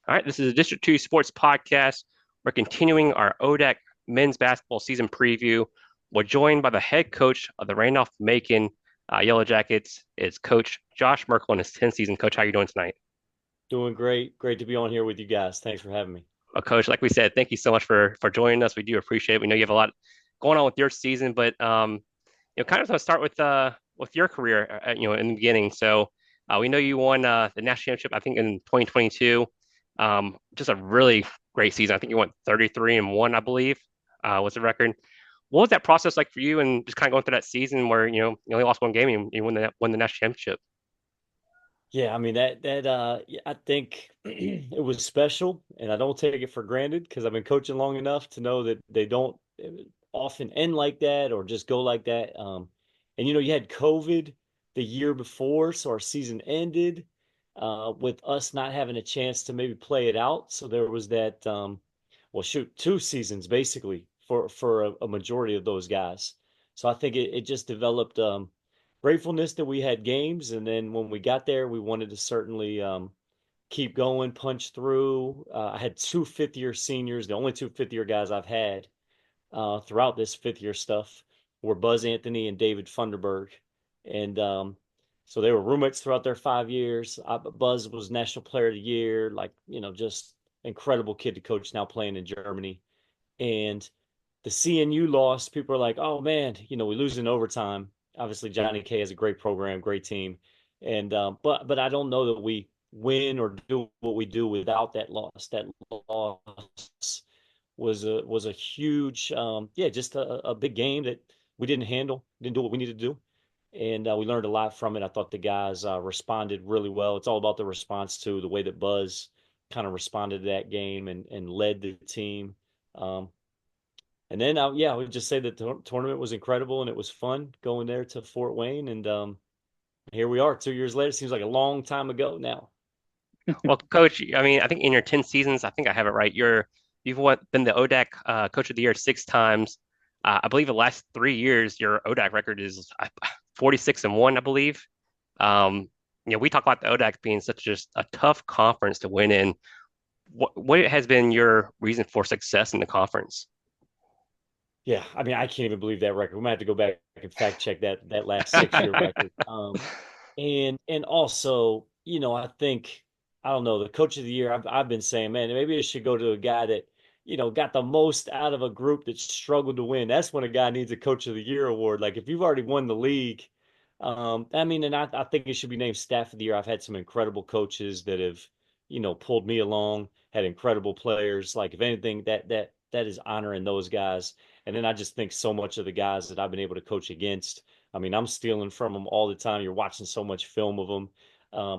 All right, this is a District 2 Sports Podcast. We're continuing our ODAC men's basketball season preview. We're joined by the head coach of the Randolph-Macon Yellow Jackets. It's Coach Josh Merkel in his 10th season. Coach, how are you doing tonight? Doing great. Great to be on here with you guys. Thanks for having me. Coach, like we said, thank you so much for joining us. We do appreciate it. We know you have a lot going on with your season, but kind of want to start with your career, in the beginning. So we know you won the national championship, I think, in 2022. Just a really great season. I think you went 33-1, I believe, was the record. What was that process like for you, and just kind of going through that season where you only lost one game and you won the national championship? Yeah, I mean yeah, I think it was special, and I don't take it for granted because I've been coaching long enough to know that they don't often end like that or just go like that. And you had COVID the year before, so our season ended with us not having a chance to maybe play it out. So there was that well, shoot, two seasons basically for a majority of those guys. So I think it just developed gratefulness that we had games, and then when we got there, we wanted to certainly keep going, punch through. I had two fifth-year seniors, the only two fifth-year guys I've had throughout this fifth-year stuff were Buzz Anthony and David Funderburg, and so they were roommates throughout their 5 years. Buzz was National Player of the Year, like just incredible kid to coach now playing in Germany, and the CNU loss, people are like, oh man, we lose in overtime. Obviously, Johnny K has a great program, great team, and but I don't know that we win or do what we do without that loss. That loss was a huge, yeah, just a big game that we didn't handle, didn't do what we needed to do, and we learned a lot from it. I thought the guys responded really well. It's all about the response to the way that Buzz kind of responded to that game and led the team. Um, and then, yeah, I would just say that the tournament was incredible and it was fun going there to Fort Wayne. And here we are 2 years later. Seems like a long time ago now. Well, Coach, I mean, I think in your 10 seasons, I think I have it right. Been the ODAC Coach of the Year 6 times. I believe the last 3 years, your ODAC record is 46-1, I believe. We talk about the ODAC being such just a tough conference to win in. What has been your reason for success in the conference? Yeah, I mean, I can't even believe that record. We might have to go back and fact check that last 6 year record. And also, I think I don't know the coach of the year. I've been saying, man, maybe it should go to a guy that got the most out of a group that struggled to win. That's when a guy needs a coach of the year award. Like if you've already won the league, I mean, and I think it should be named staff of the year. I've had some incredible coaches that have pulled me along, had incredible players. Like if anything, that is honoring those guys. And then I just think so much of the guys that I've been able to coach against. I mean, I'm stealing from them all the time. You're watching so much film of them.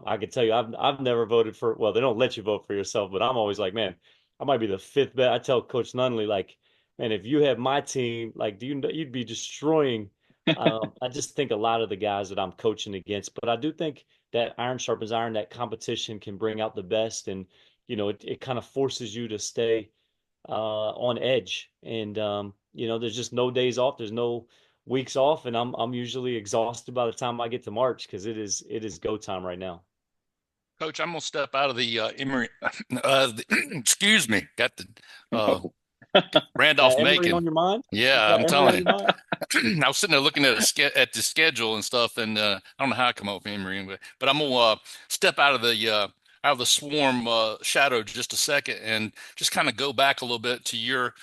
I can tell you, I've never voted for. Well, they don't let you vote for yourself, but I'm always like, man, I might be the fifth best. I tell Coach Nunley, like, man, if you have my team, like, you'd be destroying. I just think a lot of the guys that I'm coaching against, but I do think that iron sharpens iron. That competition can bring out the best, and it kind of forces you to stay on edge. And there's just no days off. There's no weeks off, and I'm usually exhausted by the time I get to March because it is go time right now. Coach, I'm gonna step out of the Emory. Excuse me, got the uh, Oh, Emory Randolph-Macon. on your mind? You Yeah, got I'm Emory on telling your mind? you. I was sitting there looking at at the schedule and stuff, and I don't know how I come up with Emory, but I'm gonna step out of the swarm shadow just a second and just kind of go back a little bit to your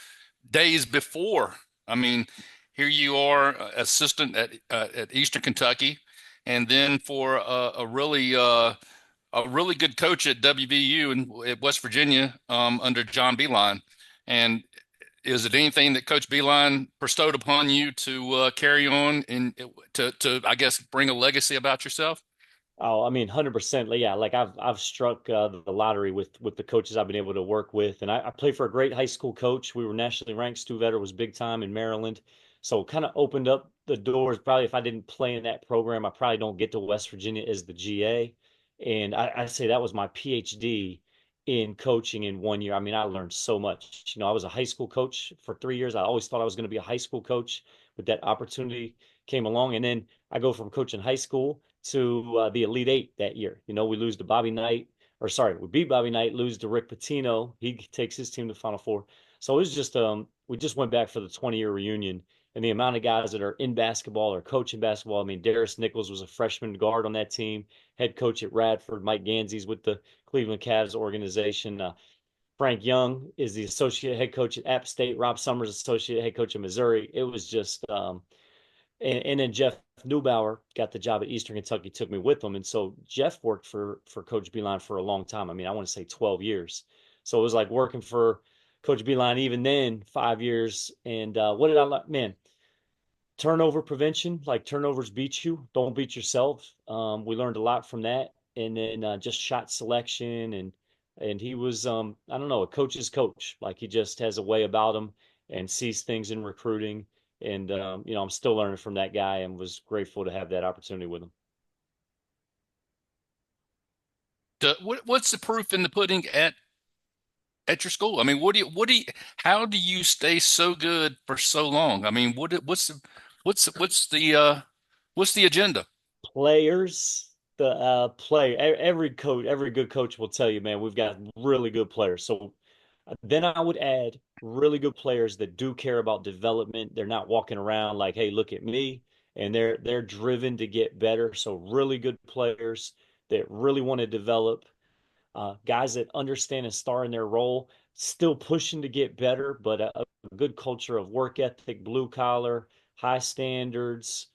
days before. I mean, here you are, assistant at Eastern Kentucky, and then for a really good coach at WVU in at West Virginia under John Beeline. And is it anything that Coach Beeline bestowed upon you to carry on and to I guess bring a legacy about yourself? Oh, I mean, 100%. Yeah, like I've struck the lottery with the coaches I've been able to work with, and I played for a great high school coach. We were nationally ranked. Stu Vetter was big time in Maryland, so kind of opened up the doors. Probably if I didn't play in that program, I probably don't get to West Virginia as the GA. And I say that was my PhD in coaching in 1 year. I mean, I learned so much. I was a high school coach for 3 years. I always thought I was going to be a high school coach, but that opportunity came along, and then I go from coaching high school to the Elite Eight that year. We lose to Bobby Knight, we beat Bobby Knight, lose to Rick Pitino. He takes his team to the Final Four. So it was just we just went back for the 20-year reunion, and the amount of guys that are in basketball or coaching basketball. I mean, Darius Nichols was a freshman guard on that team, head coach at Radford. Mike Ganzi's with the Cleveland Cavs organization. Frank Young is the associate head coach at App State. Rob Summers, associate head coach at Missouri. It was just, and then Jeff Neubauer got the job at Eastern Kentucky, took me with him. And so Jeff worked for Coach Beeline for a long time. I mean, I want to say 12 years. So it was like working for Coach Beeline even then, 5 years. And what did I like? Man, turnover prevention, like turnovers beat you. Don't beat yourself. We learned a lot from that. And then just shot selection and he was I don't know, a coach's coach. Like he just has a way about him and sees things in recruiting. And I'm still learning from that guy and was grateful to have that opportunity with him. What's the proof in the pudding at your school? I mean, how do you stay so good for so long? I mean, what's the agenda? Players, every coach, every good coach will tell you, man, we've got really good players. So then I would add really good players that do care about development. They're not walking around like, hey, look at me. And they're driven to get better. So really good players that really want to develop, guys that understand and star in their role, still pushing to get better, but a good culture of work ethic, blue collar, high standards,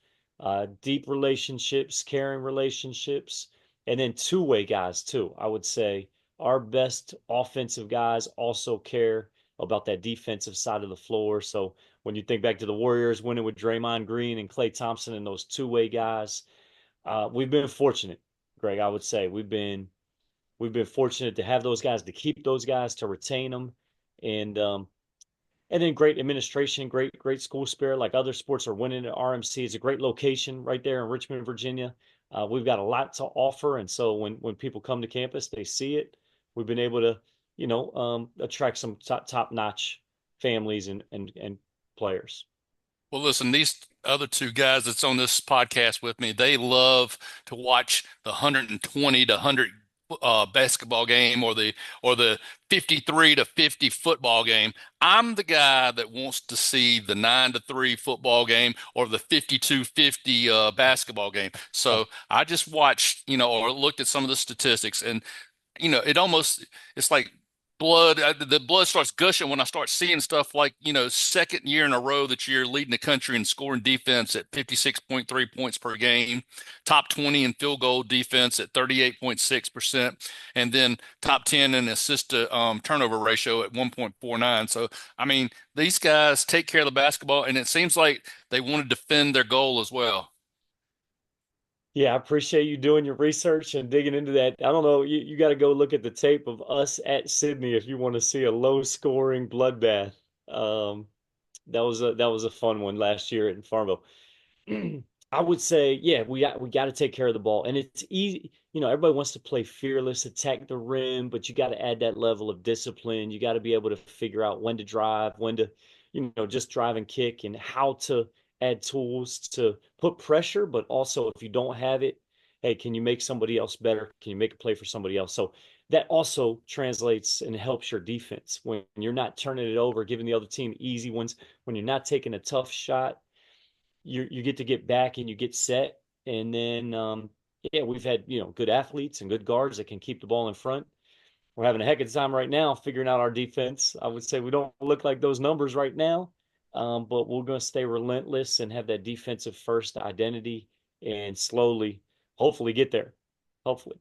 deep relationships, caring relationships, and then two-way guys too. I would say our best offensive guys also care about that defensive side of the floor. So when you think back to the Warriors winning with Draymond Green and Klay Thompson and those two-way guys, we've been fortunate, Greg. I would say we've been fortunate to have those guys, to keep those guys, to retain them, and and then great administration, great school spirit. Like other sports are winning at RMC. It's a great location right there in Richmond, Virginia. We've got a lot to offer, and so when people come to campus, they see it. We've been able to, attract some top notch families and players. Well, listen, these other two guys that's on this podcast with me, they love to watch the 120 to 100 basketball game or the 53 to 50 football game. I'm the guy that wants to see the 9-3 football game or the 52-50 basketball game. So I just watched, or looked at some of the statistics, and it's like the blood starts gushing when I start seeing stuff like, second year in a row that you're leading the country in scoring defense at 56.3 points per game, top 20 in field goal defense at 38.6%, and then top 10 in assist to turnover ratio at 1.49. So, I mean, these guys take care of the basketball, and it seems like they want to defend their goal as well. Yeah, I appreciate you doing your research and digging into that. I don't know, you got to go look at the tape of us at Sydney if you want to see a low scoring bloodbath. Um, that was a fun one last year in Farmville. I would say, yeah, we got to take care of the ball, and it's easy. Everybody wants to play fearless, attack the rim, but you got to add that level of discipline. You got to be able to figure out when to drive, when to, just drive and kick, and how to add tools to put pressure. But also, if you don't have it, hey, can you make somebody else better? Can you make a play for somebody else? So that also translates and helps your defense when you're not turning it over, giving the other team easy ones, when you're not taking a tough shot. You get back and you get set, and then yeah, we've had good athletes and good guards that can keep the ball in front. We're having a heck of a time right now figuring out our defense. I would say we don't look like those numbers right now, but we're going to stay relentless and have that defensive first identity, and slowly, hopefully, get there. Hopefully.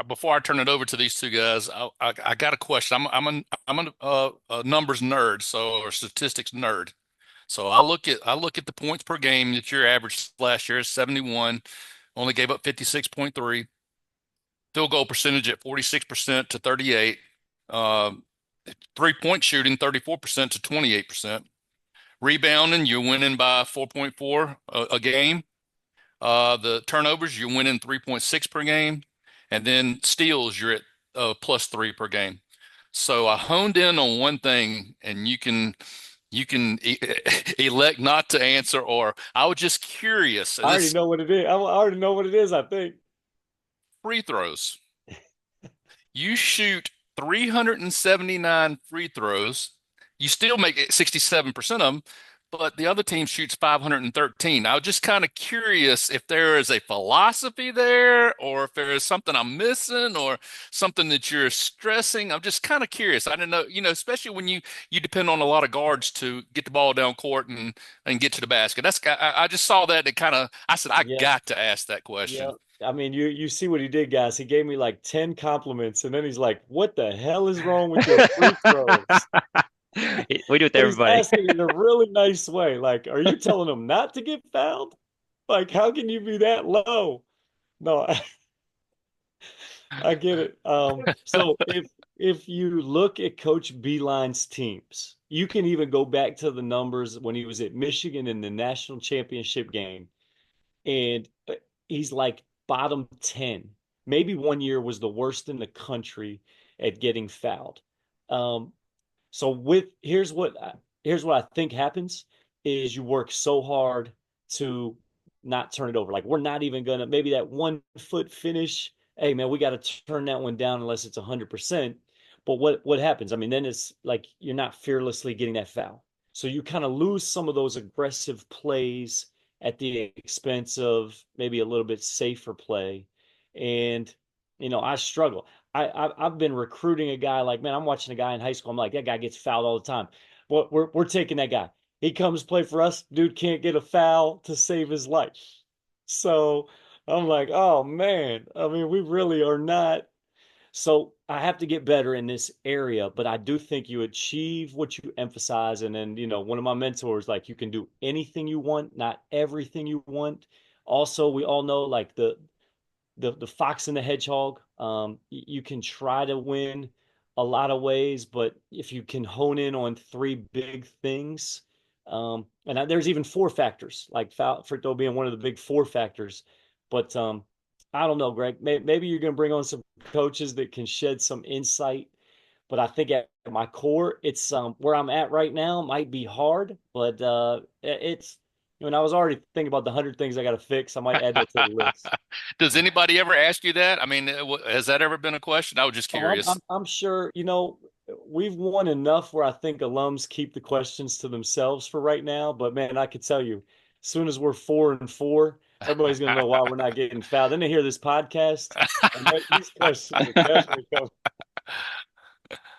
Before I turn it over to these two guys, I got a question. I'm a numbers nerd, or statistics nerd. So I look at the points per game that your average last year is 71, only gave up 56.3, field goal percentage at 46% to 38, uh, 3-point shooting 34% to 28%, rebounding you're winning by 4.4 a game, the turnovers you're winning 3.6 per game, and then steals you're at +3 per game. So I honed in on one thing, and you can elect not to answer, or I was just curious. I already know what it is. I already know what it is, I think. Free throws. You shoot 379 free throws. You still make it 67% of them, but the other team shoots 513. I was just kind of curious if there is a philosophy there, or if there is something I'm missing, or something that you're stressing. I'm just kind of curious. I don't know, especially when you depend on a lot of guards to get the ball down court and get to the basket. I just saw that and kind of I said I Yeah, got to ask that yeah. question. I mean, you see what he did, guys. He gave me like 10 compliments, and then he's like, "What the hell is wrong with your free throws?" We do it to But he's everybody. asking in a really nice way. Like, are you telling him not to get fouled? Like, how can you be that low? No, I get it. So if you look at Coach Beeline's teams, you can even go back to the numbers when he was at Michigan in the national championship game, and he's like bottom 10. Maybe one year was the worst in the country at getting fouled. Um, so with here's what I think happens is you work so hard to not turn it over. Like we're not even gonna maybe that 1 foot finish. Hey man, we got to turn that one down unless it's 100%. But what happens? I mean, then it's like you're not fearlessly getting that foul. So you kind of lose some of those aggressive plays at the expense of maybe a little bit safer play. And I struggle. I've been recruiting a guy like, man, I'm watching a guy in high school. I'm like, that guy gets fouled all the time. Well, we're taking that guy. He comes play for us. Dude can't get a foul to save his life. So I'm like, oh man. I mean, we really are not. So I have to get better in this area, but I do think you achieve what you emphasize. And then, one of my mentors, like, you can do anything you want, not everything you want. Also, we all know like the fox and the hedgehog. You can try to win a lot of ways, but if you can hone in on three big things, and there's even four factors, like Frito being one of the big four factors. But I don't know, Greg. Maybe you're going to bring on some coaches that can shed some insight. But I think at my core, it's where I'm at right now might be hard, but it's when I was already thinking about the 100 things I got to fix, I might add that to the list. Does anybody ever ask you that? I mean, has that ever been a question? I was just Oh, I'm, I'm, curious. I'm sure, we've won enough where I think alums keep the questions to themselves for right now. But man, I could tell you, as soon as we're 4-4, everybody's going to know why we're not getting fouled. Then they hear this podcast, and these questions are definitely coming.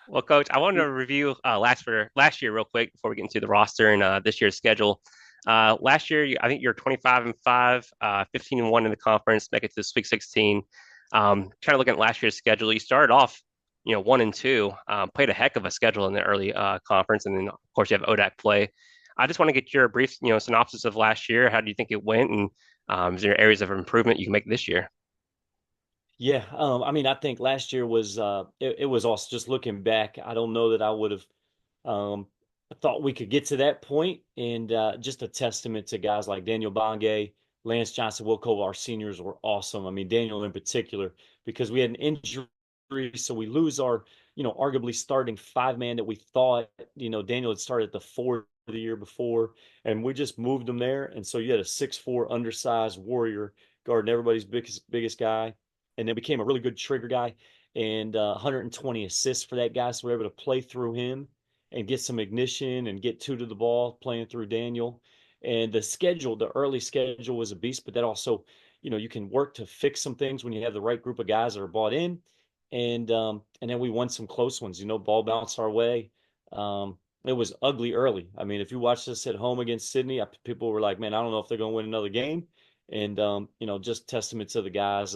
Well, Coach, I wanted to review last year real quick before we get into the roster and this year's schedule. Last year, I think you're 25-5, 15-1 in the conference, make it to the Sweet 16. Kind of looking at last year's schedule, you started off, 1-2, played a heck of a schedule in the early conference, and then of course you have ODAC play. I just want to get your brief, synopsis of last year. How do you think it went, and is there areas of improvement you can make this year? Yeah, I mean, I think last year was it was also just looking back. I don't know that I would have um, thought we could get to that point, and just a testament to guys like Daniel Bongay, Lance Johnson, Wilco. Our seniors were awesome. I mean, Daniel in particular, because we had an injury, so we lose our arguably starting five man that we thought Daniel had started at the four the year before, and we just moved him there, and so you had a 6'4" undersized warrior guarding everybody's biggest guy, and then became a really good trigger guy, and 120 assists for that guy. So we're able to play through him and get some ignition and get two to the ball playing through Daniel. And the early schedule was a beast, but that also, you can work to fix some things when you have the right group of guys that are bought in. And then we won some close ones. Ball bounced our way. It was ugly early. I mean, if you watched us at home against Sydney, people were like, "Man, I don't know if they're going to win another game." And just testament to the guys,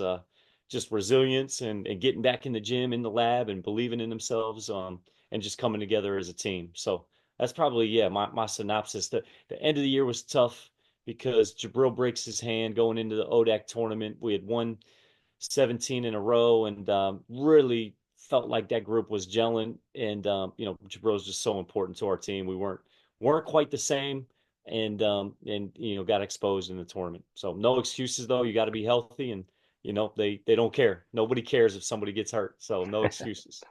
just resilience and getting back in the gym, in the lab, and believing in themselves, and just coming together as a team. So that's probably, yeah, my synopsis. The end of the year was tough because Jabril breaks his hand going into the ODAC tournament. We had won 17 in a row, and really felt like that group was gelling. And Jabril's just so important to our team. We weren't quite the same, and got exposed in the tournament. So no excuses though. You got to be healthy, and they don't care. Nobody cares if somebody gets hurt. So no excuses.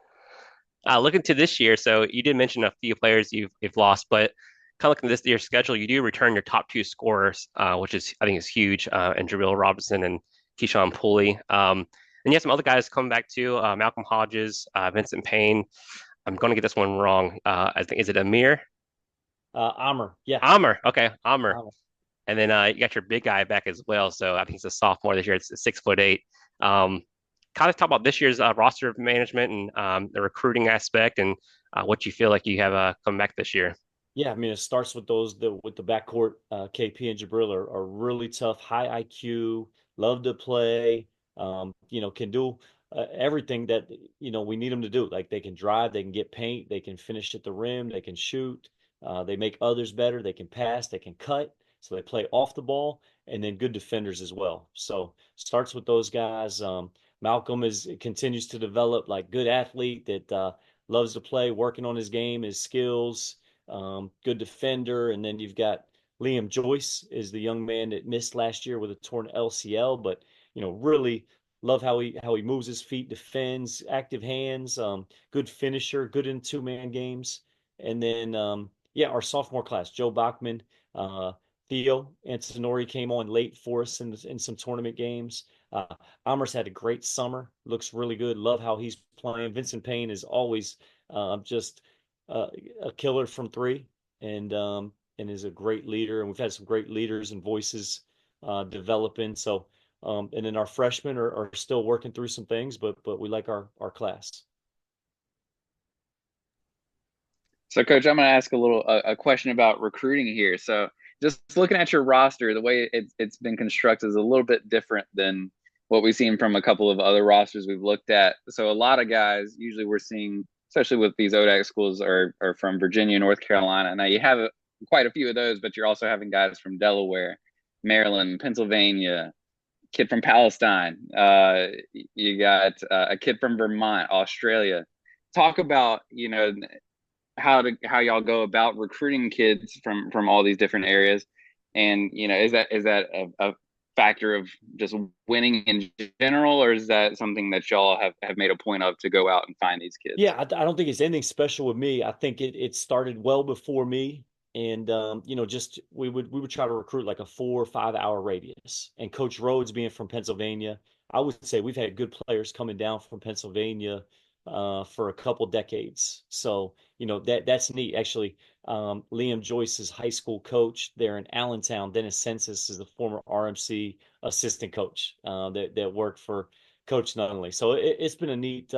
Looking to this year, so you did mention a few players you've lost, but kind of looking at this year's schedule, you do return your top two scorers, which is I think is huge, and Jabril Robinson and Keyshawn Pooley. And you have some other guys coming back too. Malcolm Hodges, Vincent Payne. I'm going to get this one wrong. I think is it Amir? Amr, yeah. Amr. Okay, Amr. Amr. And then you got your big guy back as well. So I think he's a sophomore this year. It's 6'8". Kind of talk about this year's roster management and the recruiting aspect and what you feel like you have come back this year. Yeah, I mean, it starts with with the backcourt. KP and Jabril are really tough, high IQ, love to play. Can do everything that we need them to do. Like they can drive, they can get paint, they can finish at the rim, they can shoot. They make others better. They can pass, they can cut. So they play off the ball, and then good defenders as well. So starts with those guys. Malcolm continues to develop like good athlete that loves to play, working on his game, his skills, good defender. And then you've got Liam Joyce is the young man that missed last year with a torn LCL, but really love how he moves his feet, defends, active hands, good finisher, good in two-man games. And then our sophomore class, Joe Bachman, Theo Antonori came on late for us in some tournament games. Amr's had a great summer, looks really good. Love how he's playing. Vincent Payne is always just a killer from three, and is a great leader. And we've had some great leaders and voices developing. So, and then our freshmen are still working through some things, but we like our class. So, Coach, I'm going to ask a question about recruiting here. So, just looking at your roster, the way it's been constructed is a little bit different than what we've seen from a couple of other rosters we've looked at. So, a lot of guys usually we're seeing, especially with these ODAC schools, are from Virginia, North Carolina. Now, you have quite a few of those, but you're also having guys from Delaware, Maryland, Pennsylvania, kid from Palestine. You got a kid from Vermont, Australia. Talk about how y'all go about recruiting kids from all these different areas, and is that a factor of just winning in general, or is that something that y'all have made a point of to go out and find these kids? Yeah, I don't think it's anything special with me. I think it started well before me. And just we would try to recruit like a 4 or 5 hour radius. And Coach Rhodes being from Pennsylvania, I would say we've had good players coming down from Pennsylvania for a couple decades. So that's neat. Actually, Liam Joyce's high school coach there in Allentown, Dennis Census, is the former RMC assistant coach that worked for Coach Nunley. So it's been a neat.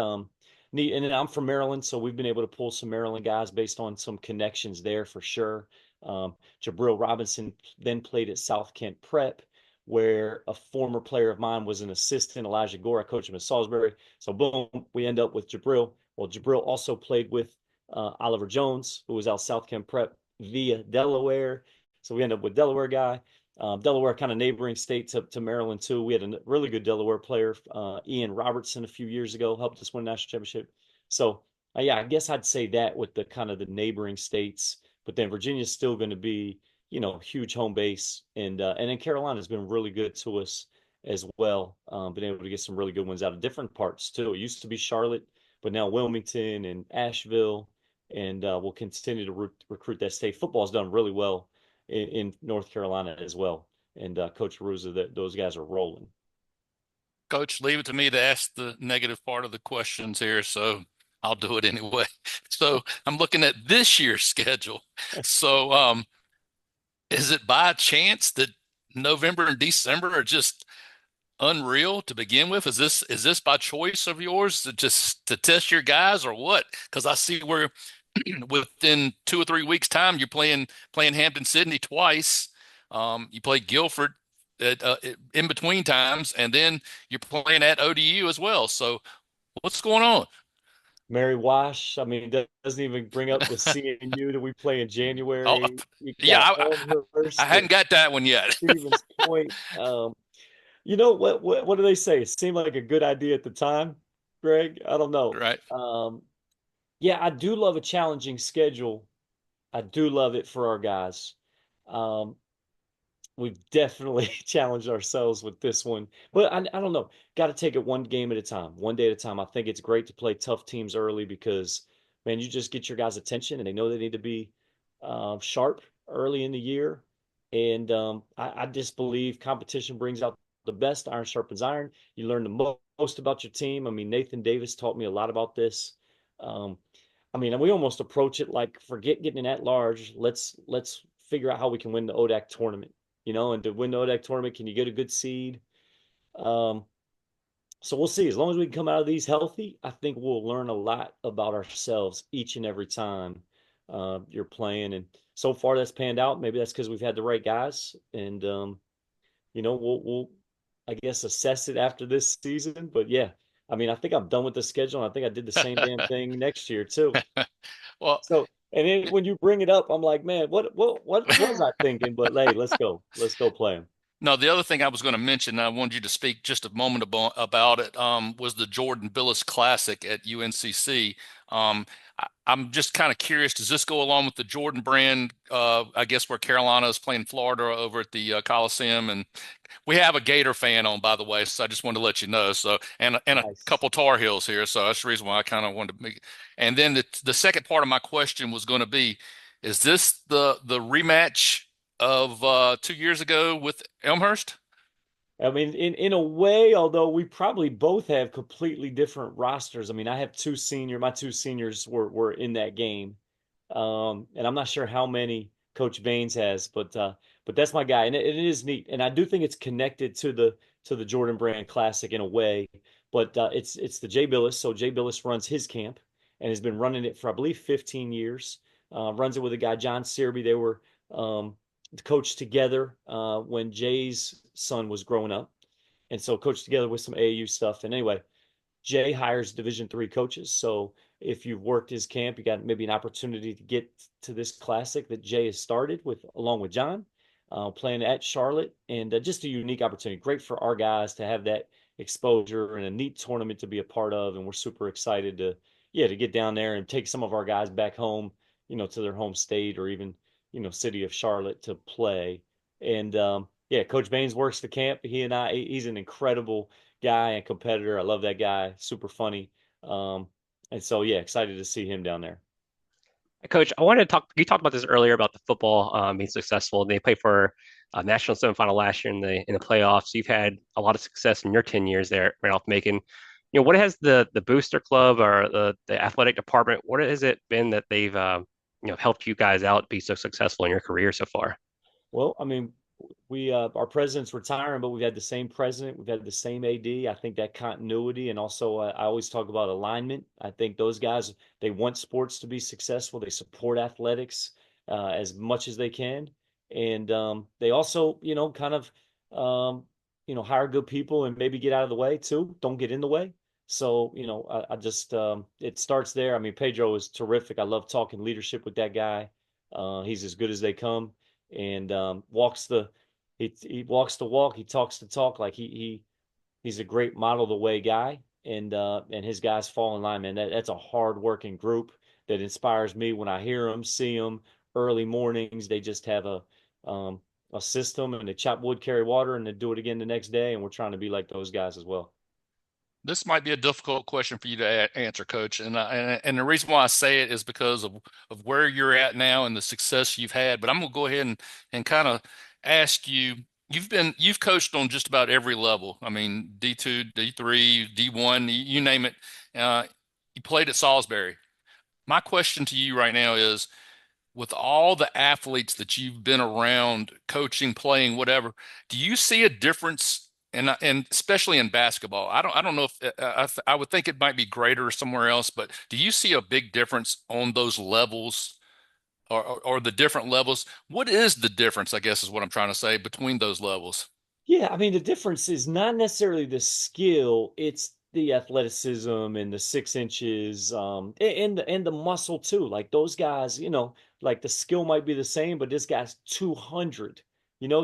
And then I'm from Maryland, so we've been able to pull some Maryland guys based on some connections there for sure. Jabril Robinson then played at South Kent Prep, where a former player of mine was an assistant, Elijah Gore. I coached him at Salisbury. So boom, we end up with Jabril. Well, Jabril also played with Oliver Jones, who was out South Kent Prep via Delaware. So we end up with Delaware guy. Delaware, kind of neighboring state to Maryland too. We had a really good Delaware player, Ian Robertson, a few years ago, helped us win a national championship. So I guess I'd say that with the kind of the neighboring states, but then Virginia's still going to be, huge home base, and then Carolina's been really good to us as well. Been able to get some really good ones out of different parts too. It used to be Charlotte, but now Wilmington and Asheville, and we'll continue to recruit that state. Football's done really well in North Carolina as well. And Coach Aruza, those guys are rolling. Coach, leave it to me to ask the negative part of the questions here, so I'll do it anyway. So I'm looking at this year's schedule. So is it by chance that November and December are just unreal to begin with? Is this by choice of yours to test your guys, or what? Because I see where within 2 or 3 weeks time you're playing Hampden-Sydney twice. You play Guilford in between times, and then you're playing at ODU as well. So what's going on? Mary Wash, I mean, doesn't even bring up the CNU that we play in Oh, January. You yeah, got I Elmhurst hadn't and got that one yet. Stevens Point. What do they say? It seemed like a good idea at the time, Greg. I don't know. Right. Yeah, I do love a challenging schedule. I do love it for our guys. Um, we've definitely challenged ourselves with this one, but I don't know. Got to take it one game at a time, one day at a time. I think it's great to play tough teams early because, man, you just get your guys' attention and they know they need to be sharp early in the year. And I just believe competition brings out the best. Iron sharpens iron. You learn the most about your team. I mean, Nathan Davis taught me a lot about this. I mean, we almost approach it like, forget getting an at-large. Let's figure out how we can win the ODAC tournament. And to win the ODAC tournament, can you get a good seed? So we'll see. As long as we can come out of these healthy, I think we'll learn a lot about ourselves each and every time you're playing. And so far, that's panned out. Maybe that's because we've had the right guys, and we'll I guess assess it after this season. But yeah, I mean, I think I'm done with the schedule, and I think I did the same damn thing next year too. Well, So, and then when you bring it up, I'm like, man, what was I thinking? But hey, let's go play them. no, the other thing I was going to mention, I wanted you to speak just a moment about it, was the Jordan Billis Classic at UNCC. I'm just kind of curious, does this go along with the Jordan brand, I guess, where Carolina is playing Florida over at the Coliseum? And we have a Gator fan on, by the way, so I just wanted to let you know. So, and a Nice. couple Tar Heels here, so that's the reason why I kind of wanted to make. And then the second part of my question was going to be, is this the rematch of 2 years ago with Elmhurst? I mean, in a way, although we probably both have completely different rosters. I mean, I have my two seniors were in that game. And I'm not sure how many Coach Baines has, but that's my guy. And it is neat. And I do think it's connected to the Jordan Brand Classic in a way, but it's the Jay Billis. So Jay Billis runs his camp and has been running it for, I believe, 15 years. Runs it with a guy, John Searby. They were coached together when Jay's son was growing up, and so coached together with some AAU stuff. And anyway, Jay hires Division III coaches. So if you've worked his camp, you got maybe an opportunity to get to this classic that Jay has started with, along with John, playing at Charlotte, and just a unique opportunity. Great for our guys to have that exposure and a neat tournament to be a part of. And we're super excited to get down there and take some of our guys back home, to their home state or even, city of Charlotte to play. And yeah, Coach Baines works the camp. He's an incredible guy and competitor. I love that guy. Super funny. And so, yeah, excited to see him down there. Coach, I wanted to talk. You talked about this earlier about the football being successful. They played for a national semifinal last year in the playoffs. You've had a lot of success in your 10 years there at Randolph-Macon. What has the booster club or the athletic department? What has it been that they've helped you guys out be so successful in your career so far? Well, I mean, our president's retiring, but we've had the same president, we've had the same AD. I think that continuity, and also I always talk about alignment. I think those guys, they want sports to be successful. They support athletics as much as they can, and they also, kind of, hire good people and maybe get out of the way too. Don't get in the way. So, I just it starts there. I mean, Pedro is terrific. I love talking leadership with that guy. He's as good as they come, and he walks the walk, he talks the talk. Like he's a great model the way guy, and his guys fall in line, man. That's a hard working group that inspires me when I hear them, see them early mornings. They just have a system, and they chop wood, carry water, and they do it again the next day. And we're trying to be like those guys as well. This might be a difficult question for you to answer, Coach, and the reason why I say it is because of where you're at now and the success you've had. But I'm gonna go ahead and kind of ask you. You've coached on just about every level. I mean, D2, D3, D1, you name it. You played at Salisbury. My question to you right now is, with all the athletes that you've been around, coaching, playing, whatever, do you see a difference? And especially in basketball, I don't know if I would think it might be greater somewhere else, but do you see a big difference on those levels, or the different levels? What is the difference, I guess, is what I'm trying to say, between those levels? Yeah, I mean, the difference is not necessarily the skill, it's the athleticism and the 6 inches, and the muscle too. Like those guys, like the skill might be the same, but this guy's 200,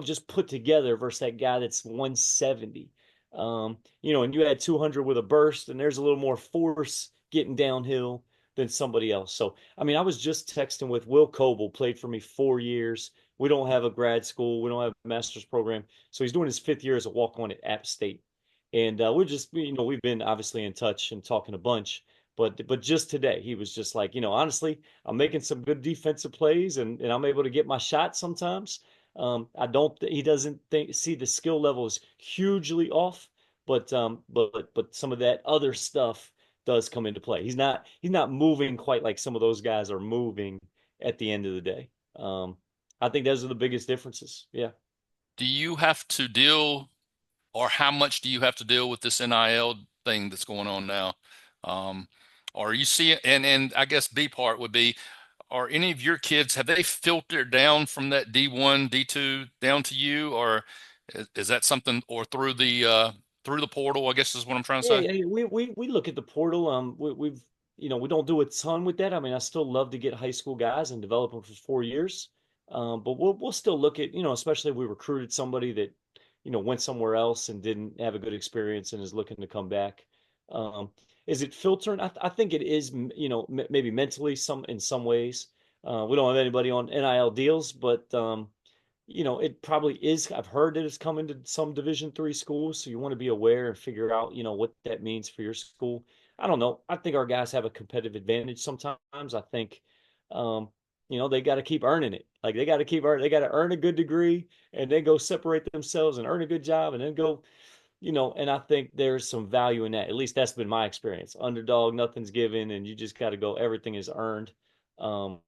just put together versus that guy that's 170. And you had 200 with a burst, and there's a little more force getting downhill than somebody else. So, I mean, I was just texting with Will Coble, played for me 4 years. We don't have a grad school, we don't have a master's program. So he's doing his 5th year as a walk-on at App State. And we're just, we've been obviously in touch and talking a bunch. But just today, he was just like, honestly, I'm making some good defensive plays, and I'm able to get my shot sometimes. He doesn't see the skill level is hugely off, but some of that other stuff does come into play. He's not moving quite like some of those guys are moving at the end of the day. I think those are the biggest differences. Yeah. Do you have to deal, or how much do you have to deal with this NIL thing that's going on now? Or you see it, and I guess B part would be, are any of your kids, have they filtered down from that D1, D2 down to you, or is that something, or through the portal, I guess is what I'm trying to Yeah, say? yeah, we look at the portal. We don't do a ton with that. I mean, I still love to get high school guys and develop them for 4 years. But we'll still look at, especially if we recruited somebody that, went somewhere else and didn't have a good experience and is looking to come back. Um, is it filtering? I think it is, maybe mentally in some ways. We don't have anybody on NIL deals, but it probably is. I've heard that it's coming to some Division III schools, so you want to be aware and figure out, what that means for your school. I don't know. I think our guys have a competitive advantage sometimes. I think, they got to keep earning it. Like they got to earn a good degree and then go separate themselves and earn a good job and then go, and I think there's some value in that. At least that's been my experience. Underdog, nothing's given, and you just got to go. Everything is earned. Um,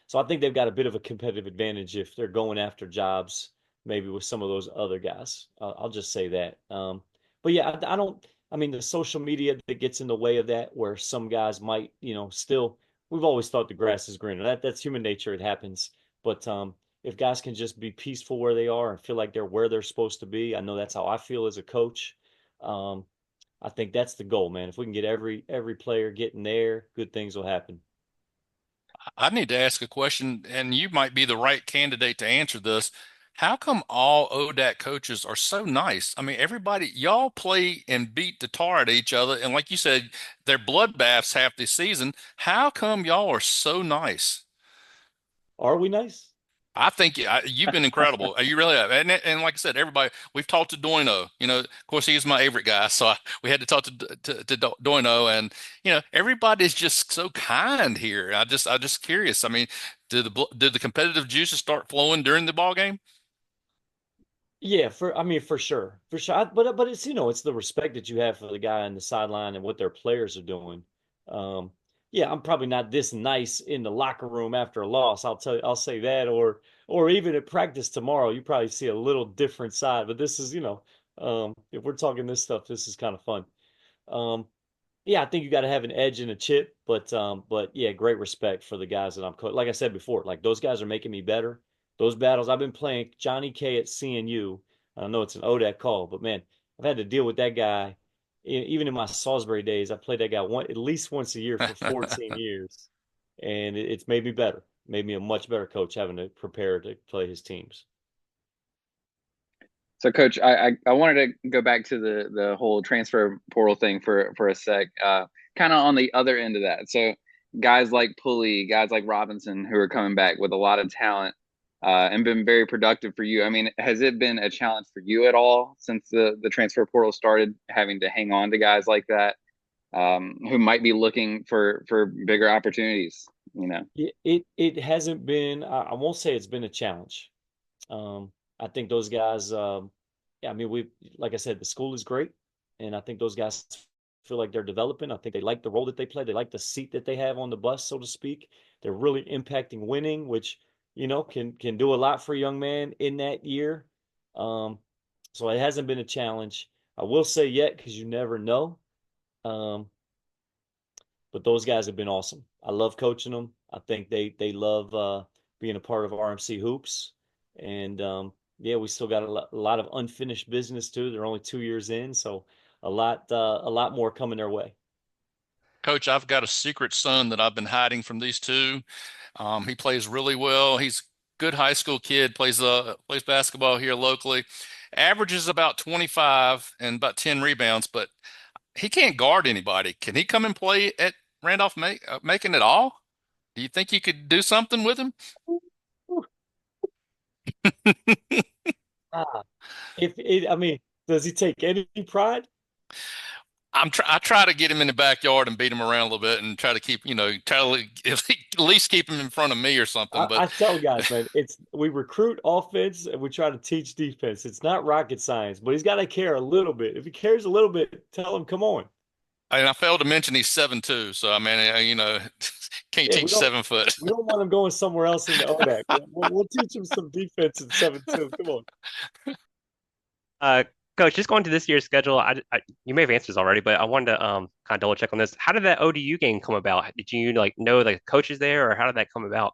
so I think they've got a bit of a competitive advantage if they're going after jobs, maybe with some of those other guys. I'll just say that. But yeah, I don't. I mean, the social media that gets in the way of that, where some guys might, still. We've always thought the grass is greener. That's human nature. It happens. But if guys can just be peaceful where they are and feel like they're where they're supposed to be, I know that's how I feel as a coach. Um, I think that's the goal, man. If we can get every player getting there, good things will happen. I need to ask a question, and you might be the right candidate to answer this. How come all ODAC coaches are so nice? I mean, everybody, y'all play and beat the tar at each other. And like you said, they're bloodbaths half the season. How come y'all are so nice? Are we nice? I think you've been incredible. You really have. And like I said, everybody, we've talked to Doino. Of course, he's my favorite guy. So we had to talk to Doino, and everybody's just so kind here. I just curious. I mean, did the competitive juices start flowing during the ball game? Yeah, I mean, for sure. But it's it's the respect that you have for the guy on the sideline and what their players are doing. Um, yeah, I'm probably not this nice in the locker room after a loss. I'll say that, or even at practice tomorrow, you probably see a little different side. But this is, if we're talking this stuff, this is kind of fun. Um, yeah, I think you got to have an edge and a chip, but yeah, great respect for the guys that I'm coaching. Like I said before, like those guys are making me better. Those battles I've been playing Johnny K at CNU. I know it's an ODAC call, but man, I've had to deal with that guy. Even in my Salisbury days, I played that guy at least once a year for 14 years, and it's made me better. Made me a much better coach having to prepare to play his teams. So, Coach, I wanted to go back to the whole transfer portal thing for a sec. Kind of on the other end of that. So, guys like Pulley, guys like Robinson, who are coming back with a lot of talent, and been very productive for you. I mean, has it been a challenge for you at all since the transfer portal started, having to hang on to guys like that, who might be looking for bigger opportunities? It hasn't been. I won't say it's been a challenge. I think those guys, yeah, I mean, like I said, the school is great. And I think those guys feel like they're developing. I think they like the role that they play. They like the seat that they have on the bus, so to speak. They're really impacting winning, which, can do a lot for a young man in that year. Um, so it hasn't been a challenge. I will say yet, because you never know. Um, but those guys have been awesome. I love coaching them. I think they love being a part of RMC hoops, and yeah, we still got a lot of unfinished business too. They're only 2 years in, so a lot more coming their way. Coach, I've got a secret son that I've been hiding from these two. He plays really well. He's a good high school kid, plays basketball here locally, averages about 25 and about 10 rebounds, but he can't guard anybody. Can he come and play at Randolph-Macon at all? Do you think you could do something with him? Ah, I mean, does he take any pride? I try to get him in the backyard and beat him around a little bit and try to keep, try to at least keep him in front of me or something. I But tell guys, man, we recruit offense and we try to teach defense. It's not rocket science, but he's got to care a little bit. If he cares a little bit, tell him, come on. and I failed to mention he's 7'2", so I mean, can't Yeah, teach 7 foot. we don't want him going somewhere else in the ODAC. We'll teach him some defense in 7-2. Come on. Uh, Coach, just going to this year's schedule, you may have answers already, but I wanted to kind of double check on this. How did that ODU game come about? Did you like know the coaches there, or how did that come about?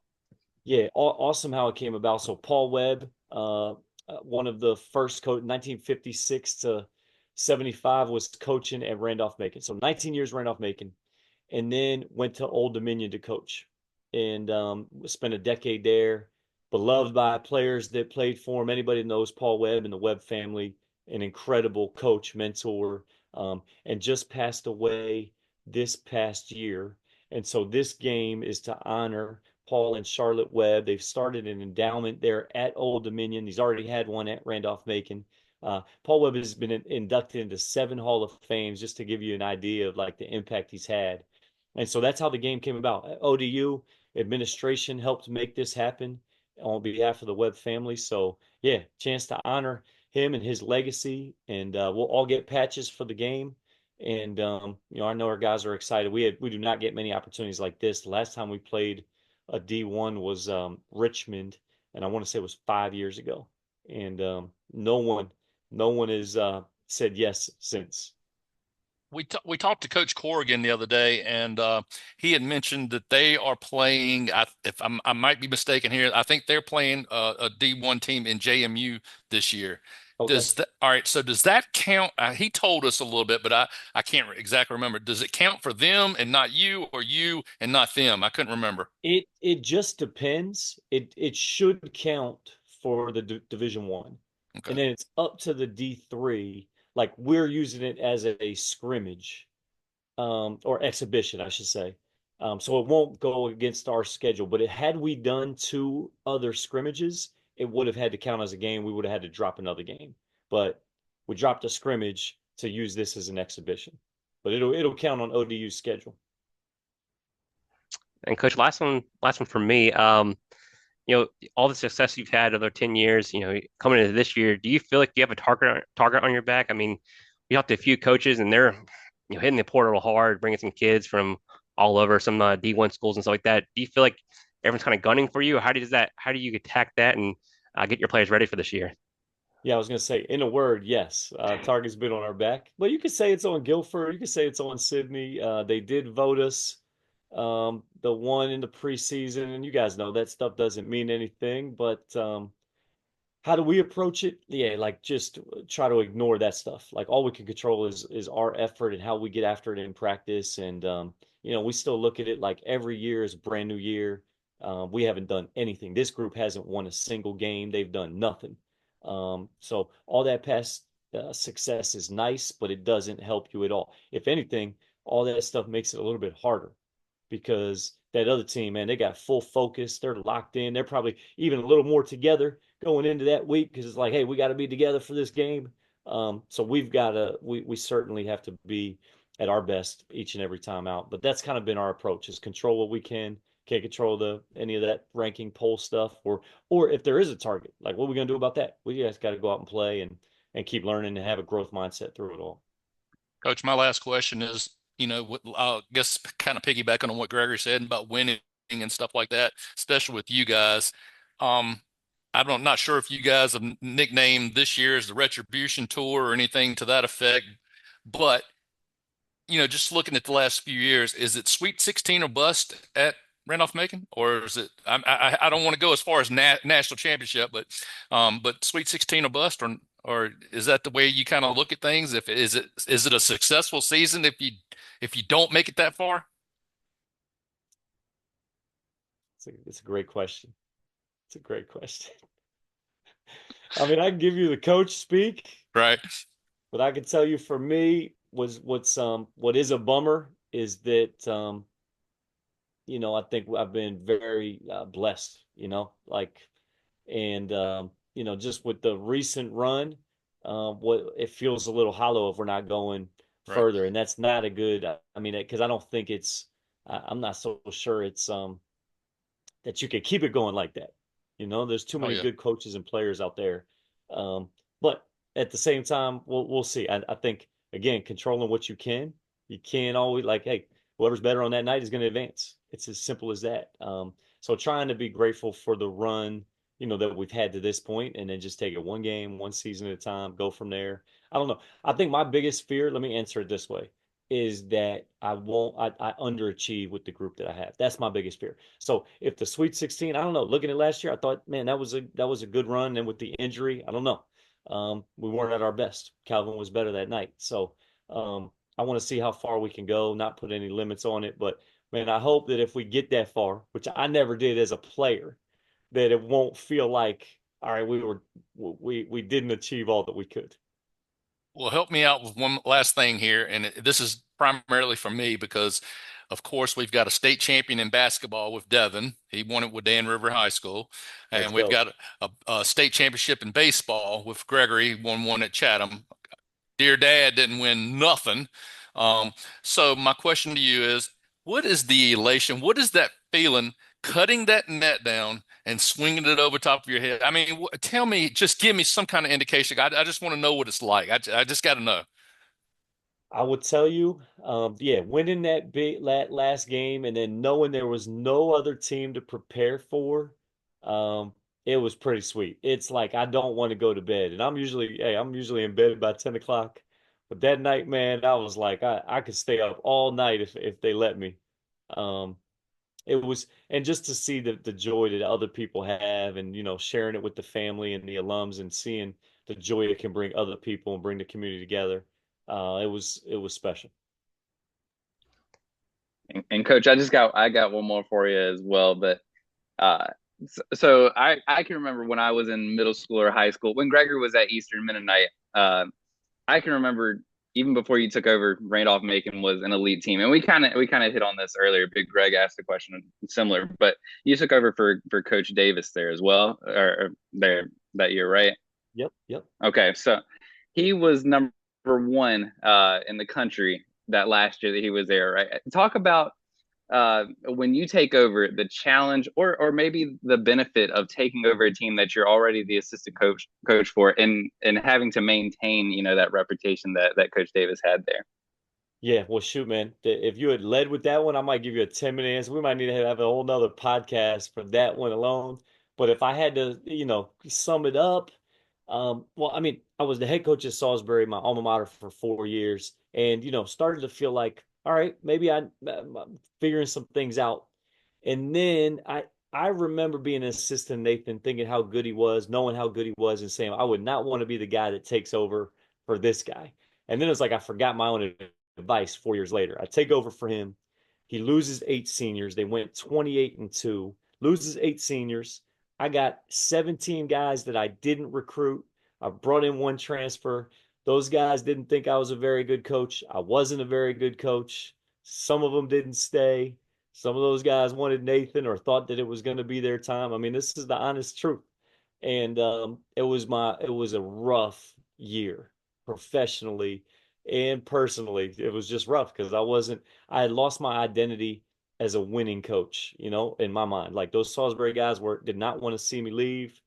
Yeah, awesome how it came about. So Paul Webb, one of the first coach, 1956 to 75, was coaching at Randolph-Macon. So 19 years Randolph-Macon, and then went to Old Dominion to coach, and spent a decade there. Beloved by players that played for him. Anybody that knows Paul Webb and the Webb family, an incredible coach, mentor, and just passed away this past year. And so this game is to honor Paul and Charlotte Webb. They've started an endowment there at Old Dominion. He's already had one at Randolph-Macon. Paul Webb has been inducted into 7 Hall of Fames, just to give you an idea of like the impact he's had. And so that's how the game came about. ODU administration helped make this happen on behalf of the Webb family. So yeah, chance to honor him and his legacy, and we'll all get patches for the game. And I know our guys are excited. We do not get many opportunities like this. The last time we played a D1 was Richmond, and I want to say it was 5 years ago. And no one has said yes since. We talked to Coach Corrigan the other day, and he had mentioned that they are playing. I might be mistaken here. I think they're playing a D1 team in JMU this year. Okay. All right? So does that count? He told us a little bit, but I can't exactly remember. Does it count for them and not you, or you and not them? I couldn't remember. It just depends. It should count for the Division One, Okay. and then it's up to the D3. Like we're using it as a scrimmage, or exhibition, I should say. So it won't go against our schedule. But had we done 2 other scrimmages, it would have had to count as a game. We would have had to drop another game. But we dropped a scrimmage to use this as an exhibition. But it'll count on ODU's schedule. And Coach, last one for me. All the success you've had over 10 years, coming into this year, do you feel like you have a target on your back? I mean, we talked to a few coaches, and they're hitting the portal hard, bringing some kids from all over, some D1 schools and stuff like that. Do you feel like everyone's kind of gunning for you? How do you attack that and get your players ready for this year? Yeah, I was going to say, in a word, yes. Target's been on our back. But you could say it's on Guilford. You could say it's on Sydney. They did vote us the one in the preseason. And you guys know that stuff doesn't mean anything. But how do we approach it? Yeah, like just try to ignore that stuff. Like all we can control is our effort and how we get after it in practice. And we still look at it like every year is a brand new year. We haven't done anything. This group hasn't won a single game. They've done nothing. So all that past success is nice, but it doesn't help you at all. If anything, all that stuff makes it a little bit harder, because that other team, man, they got full focus. They're locked in. They're probably even a little more together going into that week, because it's like, hey, we got to be together for this game. So we certainly have to be at our best each and every time out. But that's kind of been our approach: is control what we can. Can't control any of that ranking poll stuff, or if there is a target, like what are we gonna do about that? We just got to go out and play and keep learning and have a growth mindset through it all. Coach, my last question is, I guess kind of piggybacking on what Gregory said about winning and stuff like that, especially with you guys. I'm not sure if you guys have nicknamed this year as the Retribution Tour or anything to that effect, but just looking at the last few years, is it Sweet 16 or bust at Randolph-Macon, or is it? I don't want to go as far as national championship, but Sweet 16 or bust, or is that the way you kind of look at things? Is it a successful season if you don't make it that far? It's a great question. It's a great question. I mean, I can give you the coach speak, Right. but I can tell you, for me, what is a bummer is that I think I've been very blessed, and just with the recent run, what it feels a little hollow if we're not going Right. further, and that's not a good. I mean, because I don't think I'm not so sure it's that you can keep it going like that. There's too Oh many yeah. good coaches and players out there. But at the same time, we'll see. I think again, controlling what you can't always like, hey, whoever's better on that night is going to advance. It's as simple as that. So trying to be grateful for the run, that we've had to this point, and then just take it one game, one season at a time, go from there. I don't know. I think my biggest fear, let me answer it this way, is that I underachieve with the group that I have. That's my biggest fear. So if the Sweet 16, I don't know, looking at last year, I thought, man, that was a good run. And with the injury, I don't know. We weren't at our best. Calvin was better that night. So I want to see how far we can go, not put any limits on it. But man, I hope that if we get that far, which I never did as a player, that it won't feel like, all right, we didn't achieve all that we could. Well, help me out with one last thing here, and this is primarily for me because, of course, we've got a state champion in basketball with Devin. He won it with Dan River High School, Let's and we've go. got a state championship in baseball with Gregory. Won one at Chatham. Dear Dad didn't win nothing. Um, so my question to you is, what is the elation? What is that feeling cutting that net down and swinging it over top of your head? I mean, tell me, just give me some kind of indication. I just want to know what it's like. I just got to know. I would tell you, yeah, winning that last game and then knowing there was no other team to prepare for, it was pretty sweet. It's like I don't want to go to bed, and I'm usually in bed by 10 o'clock. But that night, man, I was like, I could stay up all night if they let me. Um, it was, and just to see the joy that other people have, and sharing it with the family and the alums, and seeing the joy it can bring other people and bring the community together. It was special. And Coach, I got one more for you as well. But uh, so I can remember when I was in middle school or high school when Gregory was at Eastern Mennonite. I can remember even before you took over, Randolph-Macon was an elite team, and we kind of hit on this earlier. Big Greg asked a question similar, but you took over for Coach Davis there as well, or there that year, right? Yep, yep. Okay, so he was number one in the country that last year that he was there, right? Talk about when you take over the challenge or maybe the benefit of taking over a team that you're already the assistant coach for and having to maintain, that reputation that Coach Davis had there. Yeah, well, shoot, man. If you had led with that one, I might give you a 10-minute answer. We might need to have a whole nother podcast for that one alone. But if I had to, sum it up, well, I mean, I was the head coach at Salisbury, my alma mater, for 4 years, and started to feel like, all right, maybe I'm figuring some things out. And then I remember being an assistant Nathan, thinking how good he was, knowing how good he was, and saying I would not want to be the guy that takes over for this guy. And then it was like I forgot my own advice 4 years later. I take over for him. He loses 8 seniors. They went 28-2, loses 8 seniors. I got 17 guys that I didn't recruit. I brought in one transfer. Those guys didn't think I was a very good coach. I wasn't a very good coach. Some of them didn't stay. Some of those guys wanted Nathan or thought that it was going to be their time. I mean, this is the honest truth. And it was a rough year professionally and personally. It was just rough because I had lost my identity as a winning coach, in my mind. Like those Salisbury guys did not want to see me leave.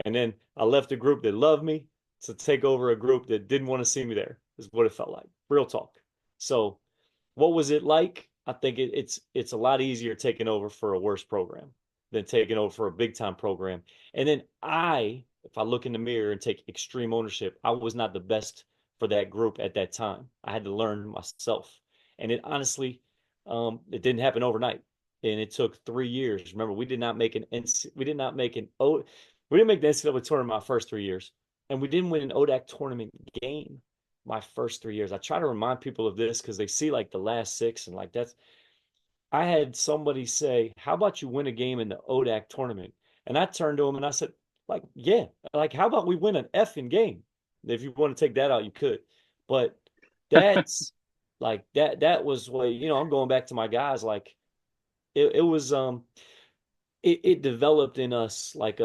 And then I left a group that loved me to take over a group that didn't want to see me there, is what it felt like. Real talk. So what was it like? I think it's a lot easier taking over for a worse program than taking over for a big time program. And then if I look in the mirror and take extreme ownership, I was not the best for that group at that time. I had to learn myself. And it honestly, it didn't happen overnight. And it took 3 years. Remember, we did not make we did not make an we didn't make the NCAA tournament my first 3 years. And we didn't win an ODAC tournament game my first 3 years. I try to remind people of this because they see like the last six and like that's. I had somebody say, "How about you win a game in the ODAC tournament?" And I turned to him and I said, "Like, yeah, like how about we win an effing game? If you want to take that out, you could." But that's like that was what I'm going back to my guys. Like it was it developed in us like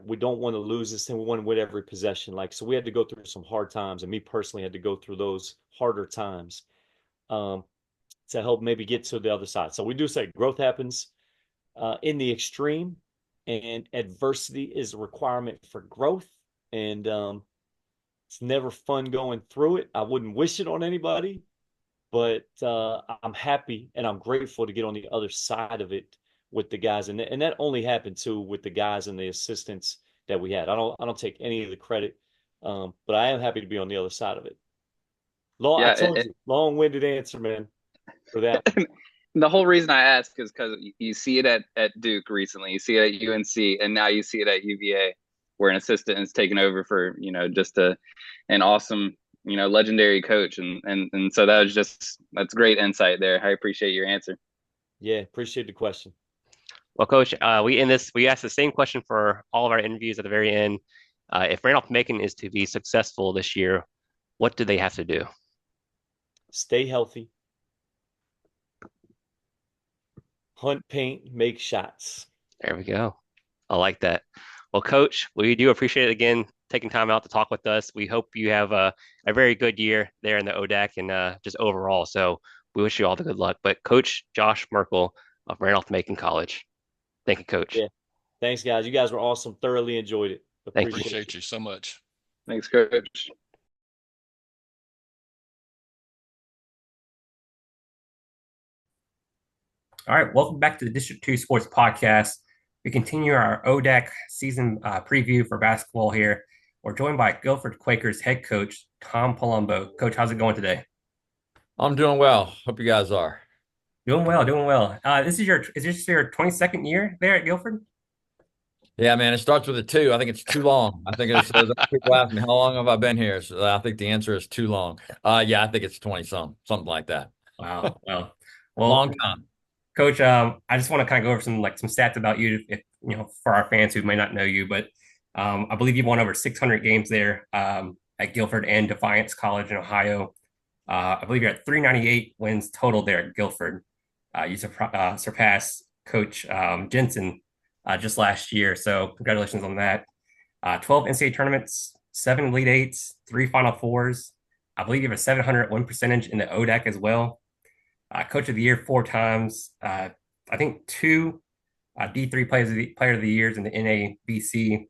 we don't want to lose this thing. We want to win every possession. Like so we had to go through some hard times, and me personally had to go through those harder times um to help maybe get to the other side. So we do say growth happens in the extreme, and adversity is a requirement for growth. And it's never fun going through it. I wouldn't wish it on anybody, but I'm happy and I'm grateful to get on the other side of it with the guys. And that only happened too with the guys and the assistants that we had. I don't take any of the credit, but I am happy to be on the other side of it. I Yeah, told you, long-winded answer, man, for that. the whole reason I ask is because you see it at Duke recently, you see it at UNC, and now you see it at UVA, where an assistant is taken over for just an awesome legendary coach, and so that's great insight there. I appreciate your answer. Yeah, appreciate the question. Well, Coach, we ask the same question for all of our interviews at the very end. If Randolph-Macon is to be successful this year, what do they have to do? Stay healthy. Hunt, paint, make shots. There we go. I like that. Well, Coach, we do appreciate it again, taking time out to talk with us. We hope you have a very good year there in the ODAC and just overall. So we wish you all the good luck. But Coach Josh Merkel of Randolph-Macon College. Thank you, Coach. Yeah. Thanks, guys. You guys were awesome. Thoroughly enjoyed it. Appreciate you so much. Thanks, Coach. All right, welcome back to the District 2 Sports Podcast. We continue our ODAC season preview for basketball here. We're joined by Guilford Quakers head coach, Tom Palombo. Coach, how's it going today? I'm doing well. Hope you guys are. Doing well, doing well. Is this your 22nd year there at Guilford? Yeah, man, it starts with a 2. I think it's too long. I think people ask me, how long have I been here? So I think the answer is too long. Yeah, I think it's 20-something like that. Wow. Well, long time. Coach, I just want to kind of go over some stats about you, if for our fans who may not know you, but I believe you won over 600 games there at Guilford and Defiance College in Ohio. I believe you're at 398 wins total there at Guilford. You surpassed Coach Jensen just last year, so congratulations on that. 12 NCAA tournaments, 7 Elite Eights, 3 Final Fours. I believe you have a 700 win percentage in the ODAC as well. Coach of the Year 4 times. I think 2 D3 Player of the Years in the NABC,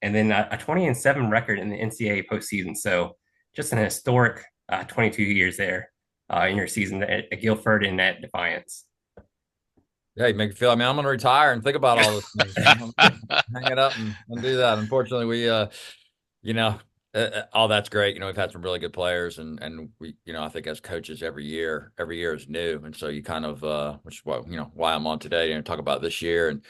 and then a 20-7 record in the NCAA postseason. So just an historic 22 years there in your season at Guilford and at Defiance. Yeah, you make me feel. I mean, I'm going to retire and think about all this things. Hang it up and do that. Unfortunately, we, all that's great. We've had some really good players, and we, I think as coaches, every year is new, and so you kind of, which is what why I'm on today, talk about this year, and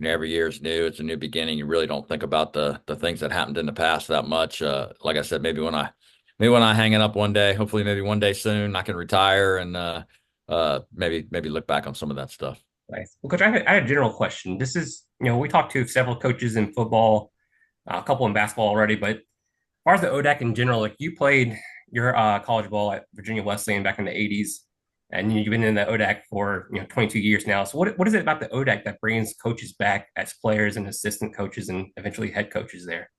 every year is new. It's a new beginning. You really don't think about the things that happened in the past that much. Like I said, maybe when I hang it up one day, hopefully maybe one day soon, I can retire and maybe look back on some of that stuff. Nice. Well, Coach, I had a general question. This is, we talked to several coaches in football, a couple in basketball already, but as far as the ODAC in general, like you played your college ball at Virginia Wesleyan back in the 80s, and you've been in the ODAC for 22 years now. So what is it about the ODAC that brings coaches back as players and assistant coaches and eventually head coaches there?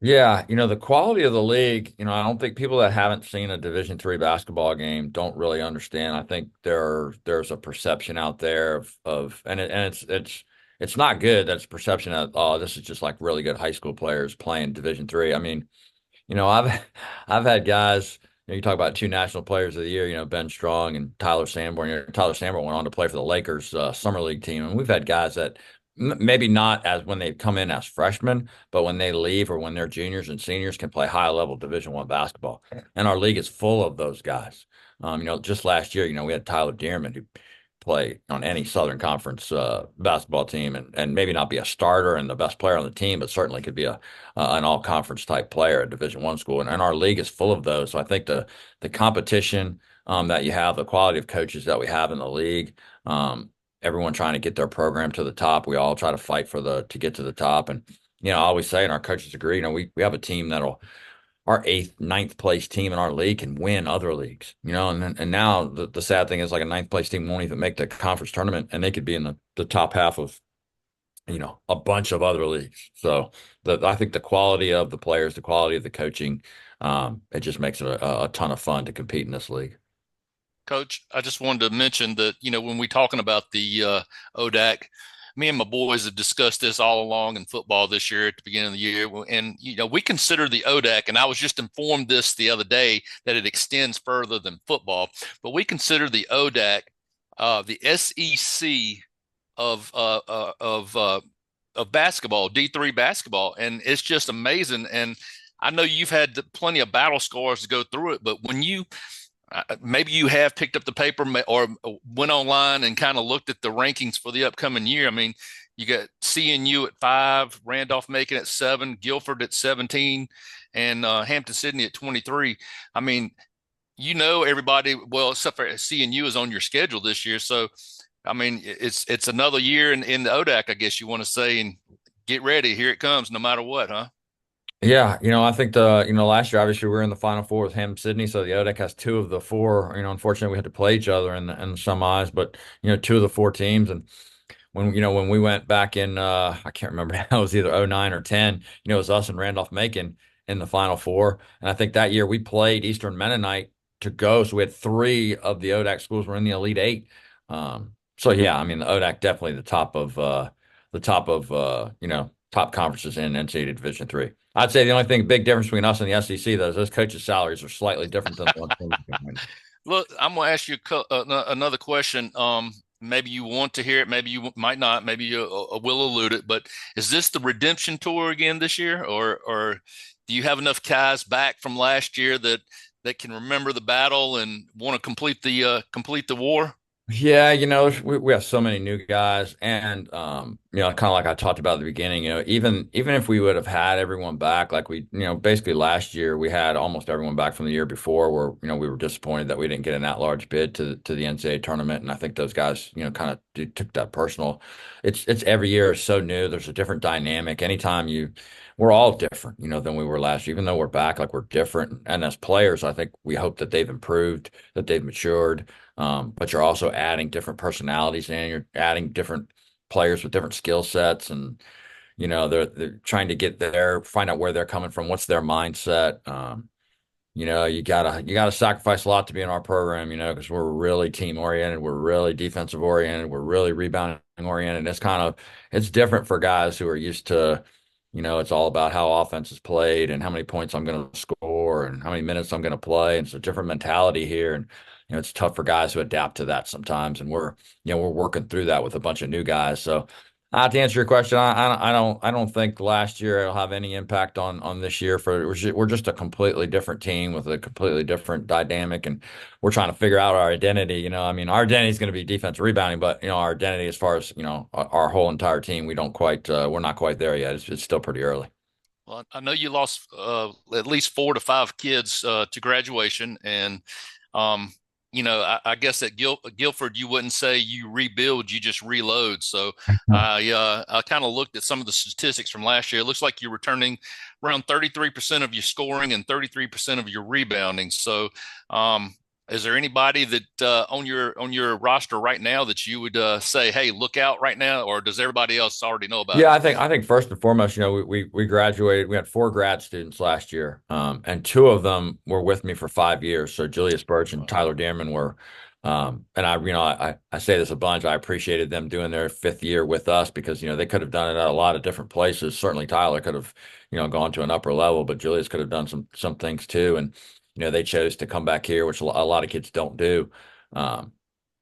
Yeah, the quality of the league, I don't think people that haven't seen a Division III basketball game don't really understand. I think there's a perception out there of it's not good. That's perception of, oh, this is just like really good high school players playing Division III. I mean, I've had guys, you talk about 2 national players of the year, Ben Strong and Tyler Sanborn. Tyler Sanborn went on to play for the Lakers summer league team, and we've had guys that maybe not as when they come in as freshmen, but when they leave or when they're juniors and seniors can play high level Division I basketball. And our league is full of those guys. Just last year, we had Tyler Dearman who play on any Southern Conference basketball team and maybe not be a starter and the best player on the team, but certainly could be an all-conference type player at Division I school. And our league is full of those. So I think the competition that you have, the quality of coaches that we have in the league, everyone trying to get their program to the top. We all try to fight to get to the top. And, I always say, and our coaches agree, we have a team our 8th, 9th place team in our league can win other leagues, and now the sad thing is like a 9th place team won't even make the conference tournament, and they could be in the top half of, a bunch of other leagues. So I think the quality of the players, the quality of the coaching, it just makes it a ton of fun to compete in this league. Coach, I just wanted to mention that, when we're talking about the ODAC, me and my boys have discussed this all along in football this year at the beginning of the year. And, we consider the ODAC, and I was just informed this the other day, that it extends further than football, but we consider the ODAC the SEC of basketball, D3 basketball. And it's just amazing. And I know you've had plenty of battle scars to go through it, but when maybe you have picked up the paper or went online and kind of looked at the rankings for the upcoming year. I mean, you got CNU at 5, Randolph-Macon at 7, Guilford at 17, and Hampden-Sydney at 23. I mean, everybody, well, except for CNU is on your schedule this year. So, I mean, it's another year in the ODAC, I guess you want to say, and get ready. Here it comes, no matter what, huh? Yeah, I think last year, obviously, we were in the Final Four with Hampden-Sydney, so the ODAC has 2 of the 4. Unfortunately, we had to play each other in some eyes, but 2 of the 4 teams. And when we went back in, I can't remember now, it was either 09 or 10. It was us and Randolph-Macon in the Final Four, and I think that year we played Eastern Mennonite to go, so we had 3 of the ODAC schools were in the Elite 8. So yeah, I mean, the ODAC definitely the top of top conferences in NCAA Division III. I'd say the only big difference between us and the SEC, though, is those coaches' salaries are slightly different than the ones. Look, I'm going to ask you another question. Maybe you want to hear it, maybe you might not, maybe you will elude it. But is this the redemption tour again this year, or do you have enough guys back from last year that can remember the battle and want to complete the war? Yeah, we have so many new guys, and kind of like I talked about at the beginning, even if we would have had everyone back, like we, basically last year we had almost everyone back from the year before, where we were disappointed that we didn't get an at-large bid to the NCAA tournament, and I think those guys, kind of took that personal. It's every year is so new. There's a different dynamic. We're all different, than we were last year. Even though we're back, like we're different, and as players, I think we hope that they've improved, that they've matured. But you're also adding different personalities and you're adding different players with different skill sets, and they're trying to find out where they're coming from, what's their mindset. You gotta sacrifice a lot to be in our program, because we're really team oriented, we're really defensive oriented, we're really rebounding oriented. It's different for guys who are used to, it's all about how offense is played and how many points I'm going to score and how many minutes I'm going to play. And it's a different mentality here, and it's tough for guys to adapt to that sometimes, and we're working through that with a bunch of new guys. So, to answer your question, I don't think last year it'll have any impact on this year. We're just a completely different team with a completely different dynamic, and we're trying to figure out our identity. I mean, our identity is going to be defensive rebounding, but our identity as far as our whole entire team, we're not quite there yet. It's still pretty early. Well, I know you lost at least 4 to 5 kids to graduation, and I guess at Guilford, you wouldn't say you rebuild, you just reload. So I kind of looked at some of the statistics from last year. It looks like you're returning around 33% of your scoring and 33% of your rebounding. So is there anybody that on your roster right now that you would say, hey, look out right now, or does everybody else already know about it? Yeah, I think first and foremost, we graduated. We had 4 grad students last year, and 2 of them were with me for 5 years. So Julius Birch and Tyler Dearman were, and I say this a bunch. I appreciated them doing their 5th year with us because they could have done it at a lot of different places. Certainly Tyler could have gone to an upper level, but Julius could have done some things too. And they chose to come back here, which a lot of kids don't do.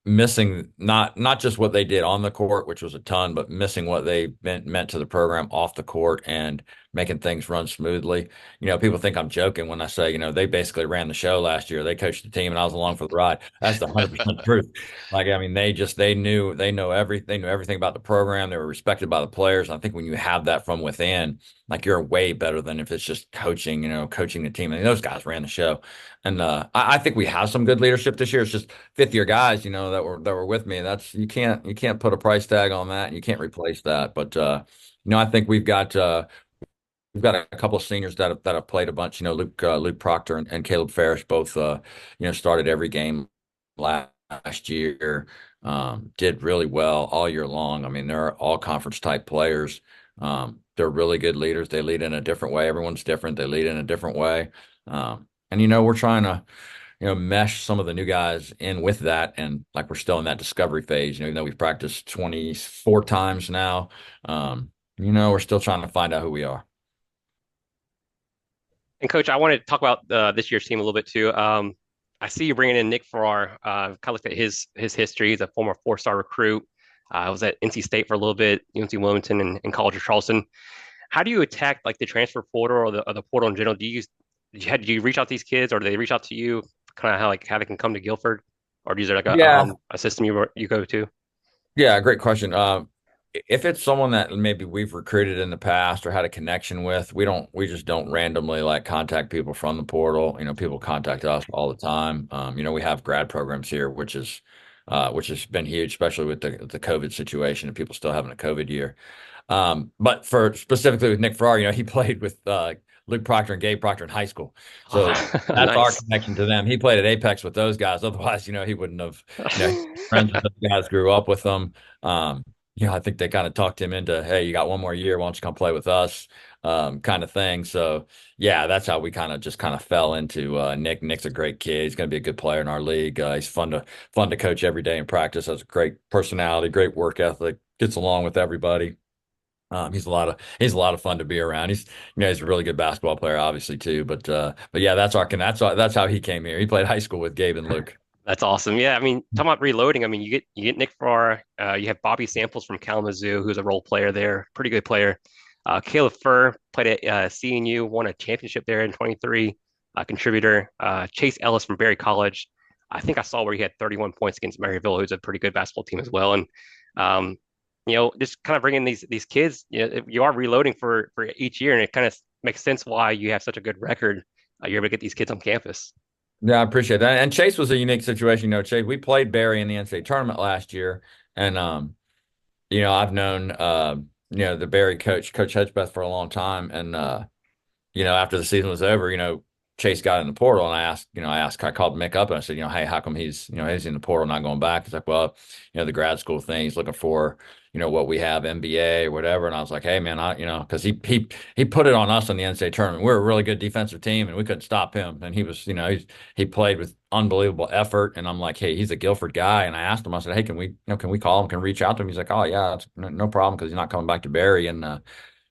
Missing not just what they did on the court, which was a ton, but missing what they meant to the program off the court and making things run smoothly. People think I'm joking when I say, they basically ran the show last year. They coached the team and I was along for the ride. That's the 100% truth. Like, I mean, they knew everything about the program. They were respected by the players. And I think when you have that from within, like, you're way better than if it's just coaching the team. I mean, those guys ran the show. And I think we have some good leadership this year. It's just 5th-year guys, that were with me. That's you can't put a price tag on that, and you can't replace that. But I think we've got a couple of seniors that have played a bunch. Luke Proctor and Caleb Ferris both started every game last year. Did really well all year long. I mean, they're all conference type players. They're really good leaders. They lead in a different way. Everyone's different. They lead in a different way. And we're trying mesh some of the new guys in with that. And like, we're still in that discovery phase, even though we've practiced 24 times now, we're still trying to find out who we are. And Coach, I want to talk about this year's team a little bit too. I see you bringing in Nick Farrar. Kind of looked at his history. He's a former four-star recruit. I was at NC State for a little bit, UNC Wilmington, and College of Charleston. How do you attack like the transfer portal or the portal in general? Do you reach out to these kids, or do they reach out to you? Kind of how they can come to Guilford, or is there like Yeah. a system you go to? Yeah, great question. If it's someone that maybe we've recruited in the past or had a connection with, we just don't randomly like contact people from the portal. People contact us all the time. We have grad programs here, which has been huge, especially with the COVID situation and people still having a COVID year. But for specifically with Nick Farrar, he played with Luke Proctor and Gabe Proctor in high school. So that's Nice. our connection to them. He played at Apex with those guys. Otherwise, he wouldn't have, friends with those guys, grew up with them. I think they kind of talked him into, hey, you got one more year, why don't you come play with us? Kind of thing. So yeah, that's how we kind of fell into Nick. Nick's a great kid. He's going to be a good player in our league. He's fun to coach every day in practice. Has a great personality, great work ethic, gets along with everybody. He's a lot of fun to be around. He's a really good basketball player, obviously too. But yeah, that's how he came here. He played high school with Gabe and Luke. That's awesome. Yeah, I mean, talking about reloading, I mean, you get Nick Farrar, you have Bobby Samples from Kalamazoo, who's a role player there, pretty good player. Caleb Furr played at CNU, won a championship there in 23, contributor. Chase Ellis from Berry College, I think I saw where he had 31 points against Maryville, who's a pretty good basketball team as well. And just kind of bringing these kids, you are reloading for each year, and it kind of makes sense why you have such a good record. You're able to get these kids on campus. Yeah, I appreciate that. And Chase was a unique situation. Chase, we played Barry in the NCAA tournament last year, and I've known the Barry coach, Coach Hedgebeth, for a long time. And after the season was over, Chase got in the portal, and I called Mick up and I said, hey, how come he's in the portal, not going back? He's like, well, the grad school thing, he's looking for, what we have, MBA or whatever. And I was like, hey man, because he put it on us in the NCAA tournament. We're a really good defensive team and we couldn't stop him. And he was, he played with unbelievable effort. And I'm like, hey, he's a Guilford guy. And I asked him, I said, hey, can we call him? Can we reach out to him? He's like, oh yeah, it's no problem, because he's not coming back to Barry. And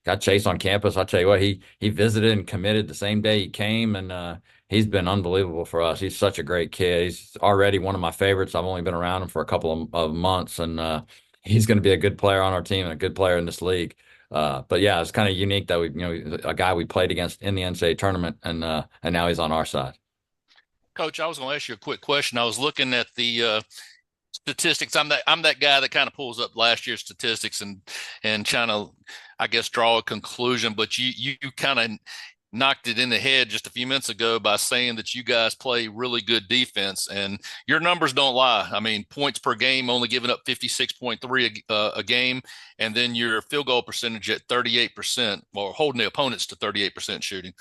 got Chase on campus. I'll tell you what, he visited and committed the same day he came, and he's been unbelievable for us. He's such a great kid. He's already one of my favorites. I've only been around him for a couple of months, and he's going to be a good player on our team and a good player in this league. But yeah, it's kind of unique that a guy we played against in the NCAA tournament, and now he's on our side. Coach, I was going to ask you a quick question. I was looking at the statistics. I'm that guy that kind of pulls up last year's statistics and trying to, I guess, draw a conclusion. But you kind of knocked it in the head just a few minutes ago by saying that you guys play really good defense, and your numbers don't lie. I mean, points per game, only giving up 56.3 a game, and then your field goal percentage at 38%, or holding the opponents to 38% shooting.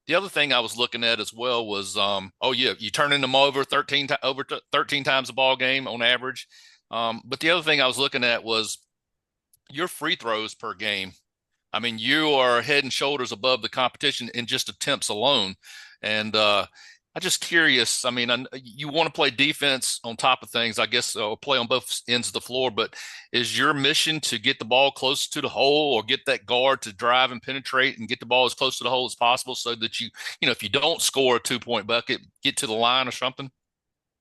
The other thing I was looking at as well was, you turning them over 13 times a ball game on average. But the other thing I was looking at was your free throws per game. I mean, you are head and shoulders above the competition in just attempts alone. And I'm just curious. I mean, you want to play defense on top of things, I guess, or play on both ends of the floor. But is your mission to get the ball close to the hole, or get that guard to drive and penetrate and get the ball as close to the hole as possible, so that if you don't score a 2-point bucket, get to the line or something?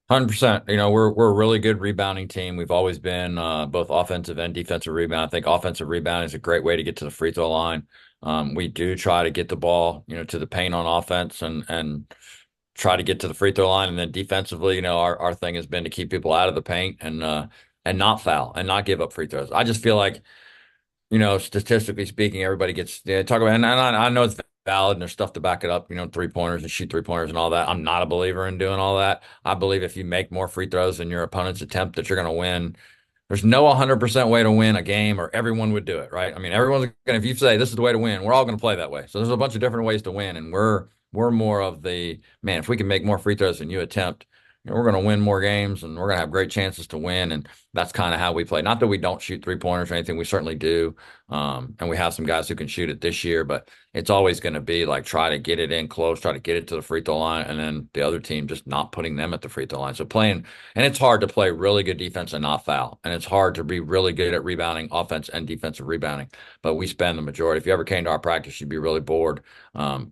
100%. We're a really good rebounding team. We've always been both offensive and defensive rebound. I think offensive rebound is a great way to get to the free throw line. We do try to get the ball, to the paint on offense, and try to get to the free throw line. And then defensively, our thing has been to keep people out of the paint and not foul and not give up free throws. I just feel like, statistically speaking, everybody gets talk about, and I know it's valid and there's stuff to back it up, 3-pointers and shoot 3-pointers and all that. I'm not a believer in doing all that. I believe if you make more free throws than your opponent's attempt, that you're going to win. There's no 100% way to win a game, or everyone would do it, right? I mean, everyone's going to, if you say this is the way to win, we're all going to play that way. So there's a bunch of different ways to win, and we're more of the, man, if we can make more free throws than you attempt, we're going to win more games, and we're going to have great chances to win. And that's kind of how we play. Not that we don't shoot 3-pointers or anything. We certainly do. And we have some guys who can shoot it this year, but it's always going to be like try to get it in close, try to get it to the free throw line, and then the other team just not putting them at the free throw line. So playing, and it's hard to play really good defense and not foul, and it's hard to be really good at rebounding, offense and defensive rebounding. But we spend the majority. If you ever came to our practice, you'd be really bored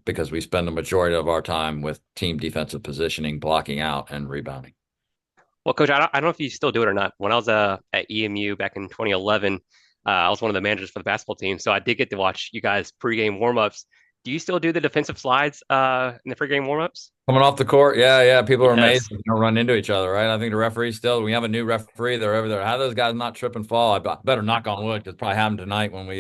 because we spend the majority of our time with team defensive positioning, blocking out, and rebounding. Well, Coach, I don't know if you still do it or not. When I was at EMU back in 2011, I was one of the managers for the basketball team, so I did get to watch you guys pregame warmups. Do you still do the defensive slides in the pregame warmups? Coming off the court, yeah. People are amazed Yes. when they run into each other, right? I think the referees still, we have a new referee. They're over there. How do those guys not trip and fall? I better knock on wood because it probably happened tonight when we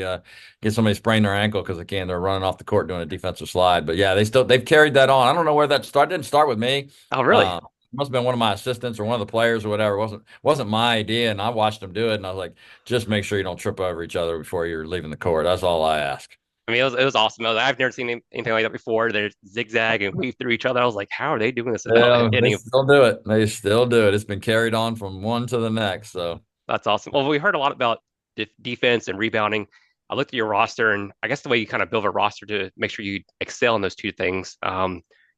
get somebody sprain their ankle because they're running off the court doing a defensive slide. But yeah, they've carried that on. I don't know where that started. It didn't start with me. Oh, really? It must have been one of my assistants or one of the players or whatever. It wasn't my idea, and I watched them do it, and I was like, just make sure you don't trip over each other before you're leaving the court. That's all I ask. I mean, it was awesome. I've never seen anything like that before. They zigzag and weave through each other. I was like, how are they doing this? Yeah, they still do it. They still do it. It's been carried on from one to the next. So That's awesome. Well, we heard a lot about defense and rebounding. I looked at your roster, and I guess the way you kind of build a roster to make sure you excel in those two things.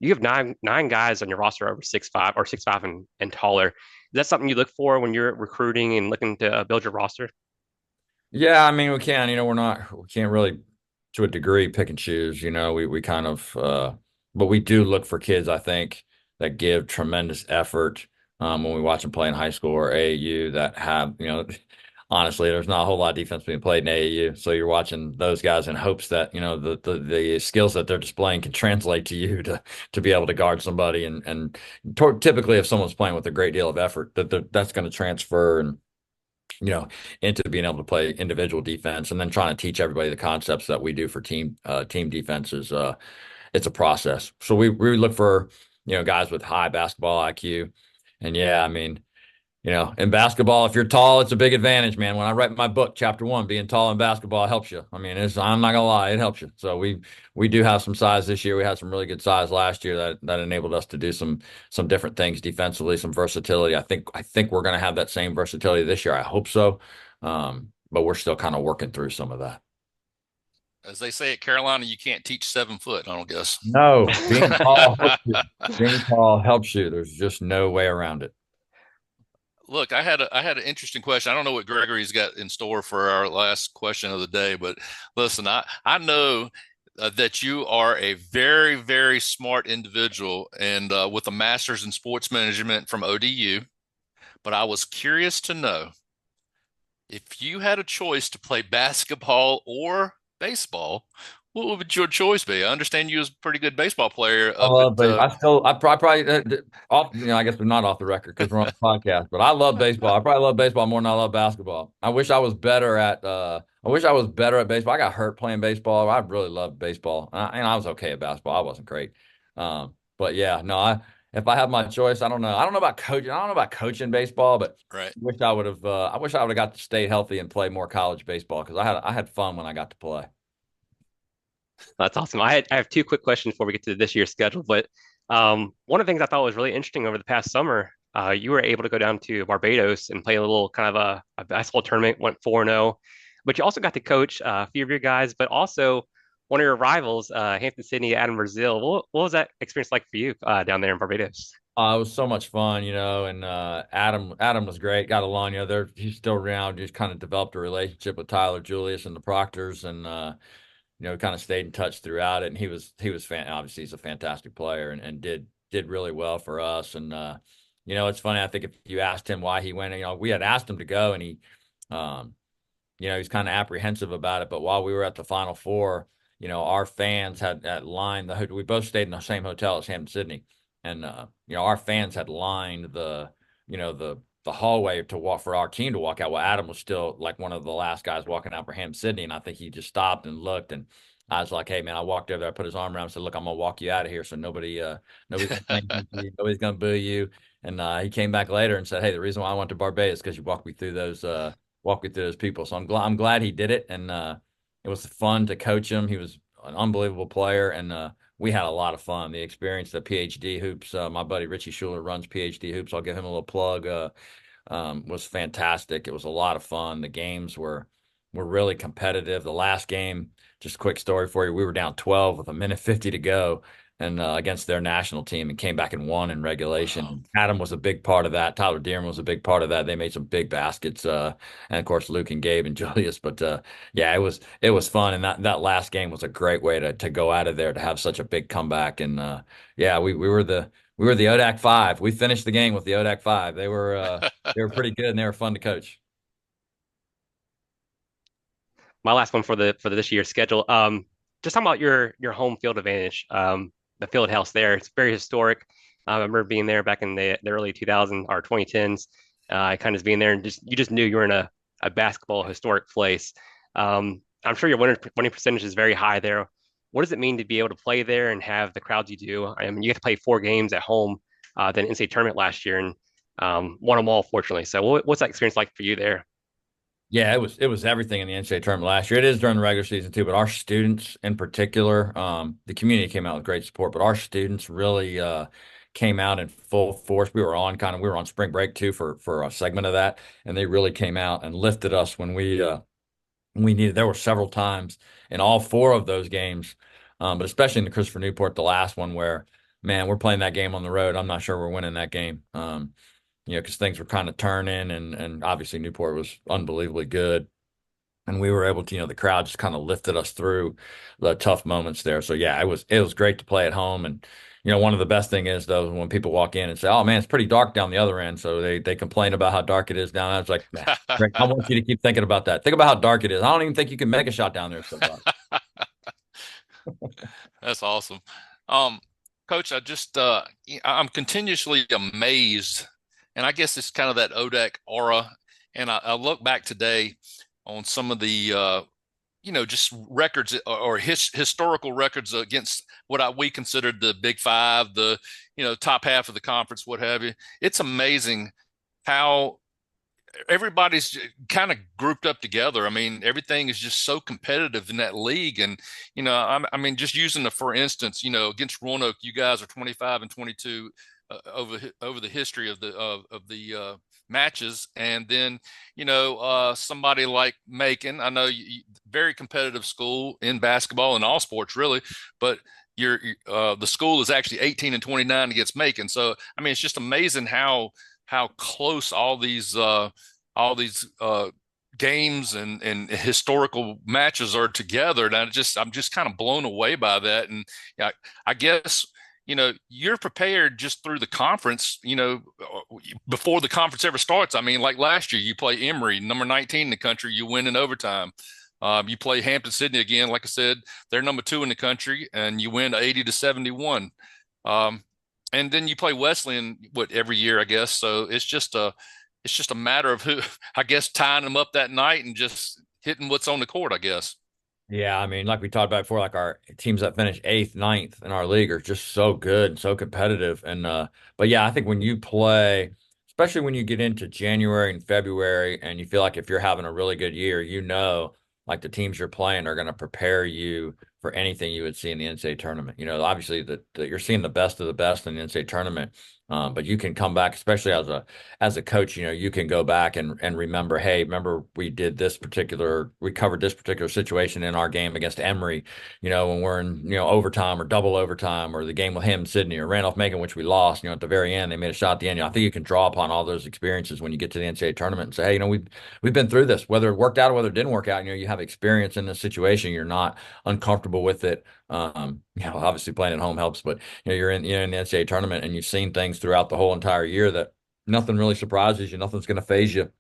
You have nine guys on your roster over 6'5" or 6'5" and taller. Is that something you look for when you're recruiting and looking to build your roster? yeah, I mean, we can. We can't really, to a degree, pick and choose. We kind of, but we do look for kids, I think, that give tremendous effort when we watch them play in high school or AAU that have, honestly, there's not a whole lot of defense being played in AAU. So you're watching those guys in hopes that, the skills that they're displaying can translate to you to be able to guard somebody. And typically, if someone's playing with a great deal of effort, that's going to transfer and into being able to play individual defense and then trying to teach everybody the concepts that we do for team defenses. It's a process. So we look for, guys with high basketball IQ. And yeah, I mean, in basketball, if you're tall, it's a big advantage, man. When I write my book, chapter 1, being tall in basketball helps you. I mean, I'm not gonna lie, it helps you. So we do have some size this year. We had some really good size last year that enabled us to do some different things defensively, some versatility. I think we're gonna have that same versatility this year. I hope so. But we're still kind of working through some of that. As they say at Carolina, you can't teach 7 foot, I don't guess. No, being tall helps you. Being tall helps you. There's just no way around it. Look, I had an interesting question. I don't know what Gregory's got in store for our last question of the day, but listen, I know that you are a very, very smart individual and with a master's in sports management from ODU. But I was curious to know if you had a choice to play basketball or baseball, what would your choice be? I understand you was a pretty good baseball player. I probably off. I guess we're not off the record because we're on the podcast. But I love baseball. I probably love baseball more than I love basketball. I wish I was better at. I wish I was better at baseball. I got hurt playing baseball. I really loved baseball, and I was okay at basketball. I wasn't great. But yeah, no. If I had my choice, I don't know. I don't know about coaching. I don't know about coaching baseball, but right. I wish I would have. I wish I would have got to stay healthy and play more college baseball because I had fun when I got to play. That's awesome. I have two quick questions before we get to this year's schedule. But one of the things I thought was really interesting over the past summer, you were able to go down to Barbados and play a little kind of a basketball tournament, went 4-0. But you also got to coach a few of your guys, but also one of your rivals, Hampden-Sydney, Adam Brazil. What was that experience like for you down there in Barbados? It was so much fun, and Adam was great. Got along, he's still around. Just kind of developed a relationship with Tyler Julius and the Proctors, and kind of stayed in touch throughout it. And he was obviously he's a fantastic player and did really well for us. And it's funny. I think if you asked him why he went, we had asked him to go, and he, he's kind of apprehensive about it. But while we were at the Final Four, our fans had lined we both stayed in the same hotel as Hampden-Sydney. And, our fans had lined the hallway to walk for our team to walk out. Well, Adam was still like one of the last guys walking out for Hampden-Sydney. And I think he just stopped and looked. And I was like, hey, man, I walked over there, I put his arm around him and said, look, I'm going to walk you out of here. So nobody's going to boo you. And he came back later and said, hey, the reason why I went to Barbados is because you walked me through those people. So I'm glad he did it. And it was fun to coach him. He was an unbelievable player. And, we had a lot of fun. The experience, the PhD hoops, my buddy Richie Schuler runs PhD hoops. I'll give him a little plug. Was fantastic. It was a lot of fun. The games were were really competitive. The last game, just a quick story for you, we were down 12 with a minute 50 to go and against their national team and came back and won in regulation. Wow. Adam was a big part of that. Tyler Dearman was a big part of that. They made some big baskets, and of course Luke and Gabe and Julius. But yeah, it was fun, and that last game was a great way to go out of there to have such a big comeback. And yeah, we were the ODAC 5. We finished the game with the ODAC 5. They were pretty good and they were fun to coach. My last one for this year's schedule. Just talking about your home field advantage. The field house there, it's very historic. I remember being there back in the early 2000s or 2010s. I kind of being there and you just knew you were in a basketball historic place. I'm sure your winning percentage is very high there. What does it mean to be able to play there and have the crowds you do? I mean, you get to play 4 games at home, then NCAA tournament last year and won them all, fortunately. So what's that experience like for you there? Yeah, it was everything in the NCAA tournament last year. It is during the regular season too, but our students in particular, the community came out with great support, but our students really came out in full force. We were on spring break too for a segment of that, and they really came out and lifted us when we needed. There were several times in all 4 of those games, but especially in the Christopher Newport, the last one where, man, we're playing that game on the road. I'm not sure we're winning that game. Because things were kind of turning and obviously Newport was unbelievably good. And we were able to, the crowd just kind of lifted us through the tough moments there. So yeah, it was great to play at home. And, one of the best thing is though, when people walk in and say, oh man, it's pretty dark down the other end. So they complain about how dark it is down. I was like, man, Rick, I want you to keep thinking about that. Think about how dark it is. I don't even think you can make a shot down there. So dark. That's awesome. Coach, I'm continuously amazed, and I guess it's kind of that ODAC aura. And I look back today on some of the, just records or historical records against what we considered the Big Five, the, top half of the conference, what have you. It's amazing how everybody's kind of grouped up together. I mean, everything is just so competitive in that league. And, I mean, just using for instance, against Roanoke, you guys are 25-22 over the history of the matches. And then, somebody like Macon, I know very competitive school in basketball and all sports really, but the school is actually 18-29 against Macon. So, I mean, it's just amazing how close all these games and historical matches are together. And I'm just kind of blown away by that. And I guess, you're prepared just through the conference, before the conference ever starts. I mean, like last year, you play Emory, number 19 in the country, you win in overtime. You play Hampden-Sydney again, like I said, they're number 2 in the country, and you win 80-71. And then you play Wesleyan every year, I guess. So it's just a matter of who, I guess, tying them up that night and just hitting what's on the court, I guess. Yeah, I mean, like we talked about before, like our teams that finish 8th, 9th in our league are just so good and so competitive. And but yeah, I think when you play, especially when you get into January and February, and you feel like if you're having a really good year, like the teams you're playing are going to prepare you for anything you would see in the NCAA tournament. Obviously that you're seeing the best of the best in the NCAA tournament. But you can come back, especially as a coach, you can go back and remember, hey, remember we covered this particular situation in our game against Emory, when we're in, overtime or double overtime, or the game with Hampden-Sydney or Randolph-Macon, which we lost, at the very end, they made a shot at the end. I think you can draw upon all those experiences when you get to the NCAA tournament and say, hey, we've been through this, whether it worked out or whether it didn't work out, you have experience in this situation. You're not uncomfortable with it. Obviously playing at home helps, but you're in the NCAA tournament and you've seen things throughout the whole entire year that nothing really surprises you. Nothing's going to phase you.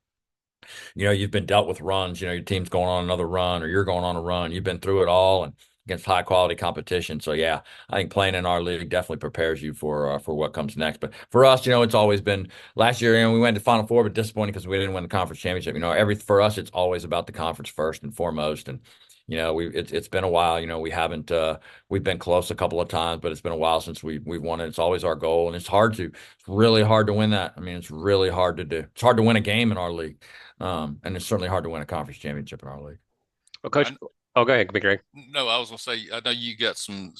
You've been dealt with runs, your team's going on another run or you're going on a run. You've been through it all and against high quality competition. So yeah, I think playing in our league definitely prepares you for what comes next. But for us, it's always been last year, we went to Final Four, but disappointing because we didn't win the conference championship. For us, it's always about the conference first and foremost. And it's been a while. We haven't we've been close a couple of times, but it's been a while since we've won it. It's always our goal, and it's really hard to win that. I mean, it's really hard to do. It's hard to win a game in our league, and it's certainly hard to win a conference championship in our league. Well, Coach, go ahead, Greg. No, I was going to say, I know you got some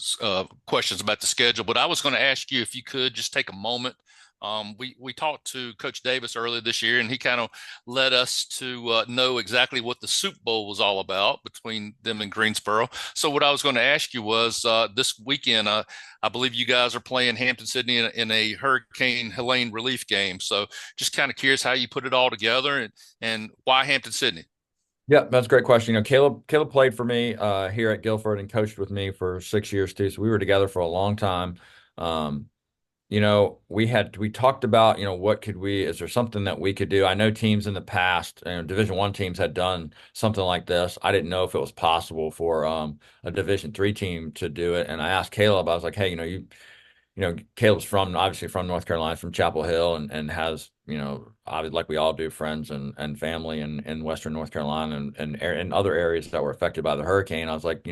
questions about the schedule, but I was going to ask you if you could just take a moment We talked to Coach Davis earlier this year, and he kind of led us to know exactly what the Soup Bowl was all about between them and Greensboro. So what I was going to ask you was this weekend, I believe you guys are playing Hampden-Sydney in a Hurricane Helene relief game. So just kind of curious how you put it all together and why Hampden-Sydney? Yeah, that's a great question. Caleb played for me here at Guilford and coached with me for 6 years too. So we were together for a long time. We talked about, is there something that we could do? I know teams in the past, Division I teams had done something like this. I didn't know if it was possible for a Division III team to do it. And I asked Caleb, I was like, hey, Caleb's obviously from North Carolina, from Chapel Hill, and has, obviously, like we all do, friends and family in Western North Carolina and other areas that were affected by the hurricane. I was like,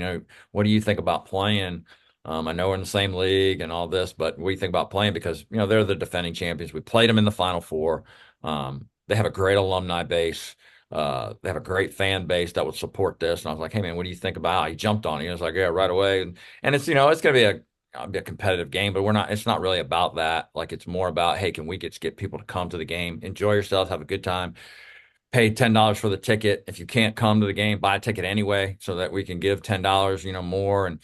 what do you think about playing? I know we're in the same league and all this, but what do you think about playing? Because, they're the defending champions. We played them in the Final Four. They have a great alumni base. They have a great fan base that would support this. And I was like, hey, man, what do you think about it? He jumped on it. He was like, yeah, right away. And it's, it's going to be a competitive game, but it's not really about that. Like, it's more about, hey, can we get people to come to the game, enjoy yourself, have a good time, pay $10 for the ticket. If you can't come to the game, buy a ticket anyway, so that we can give $10, more. And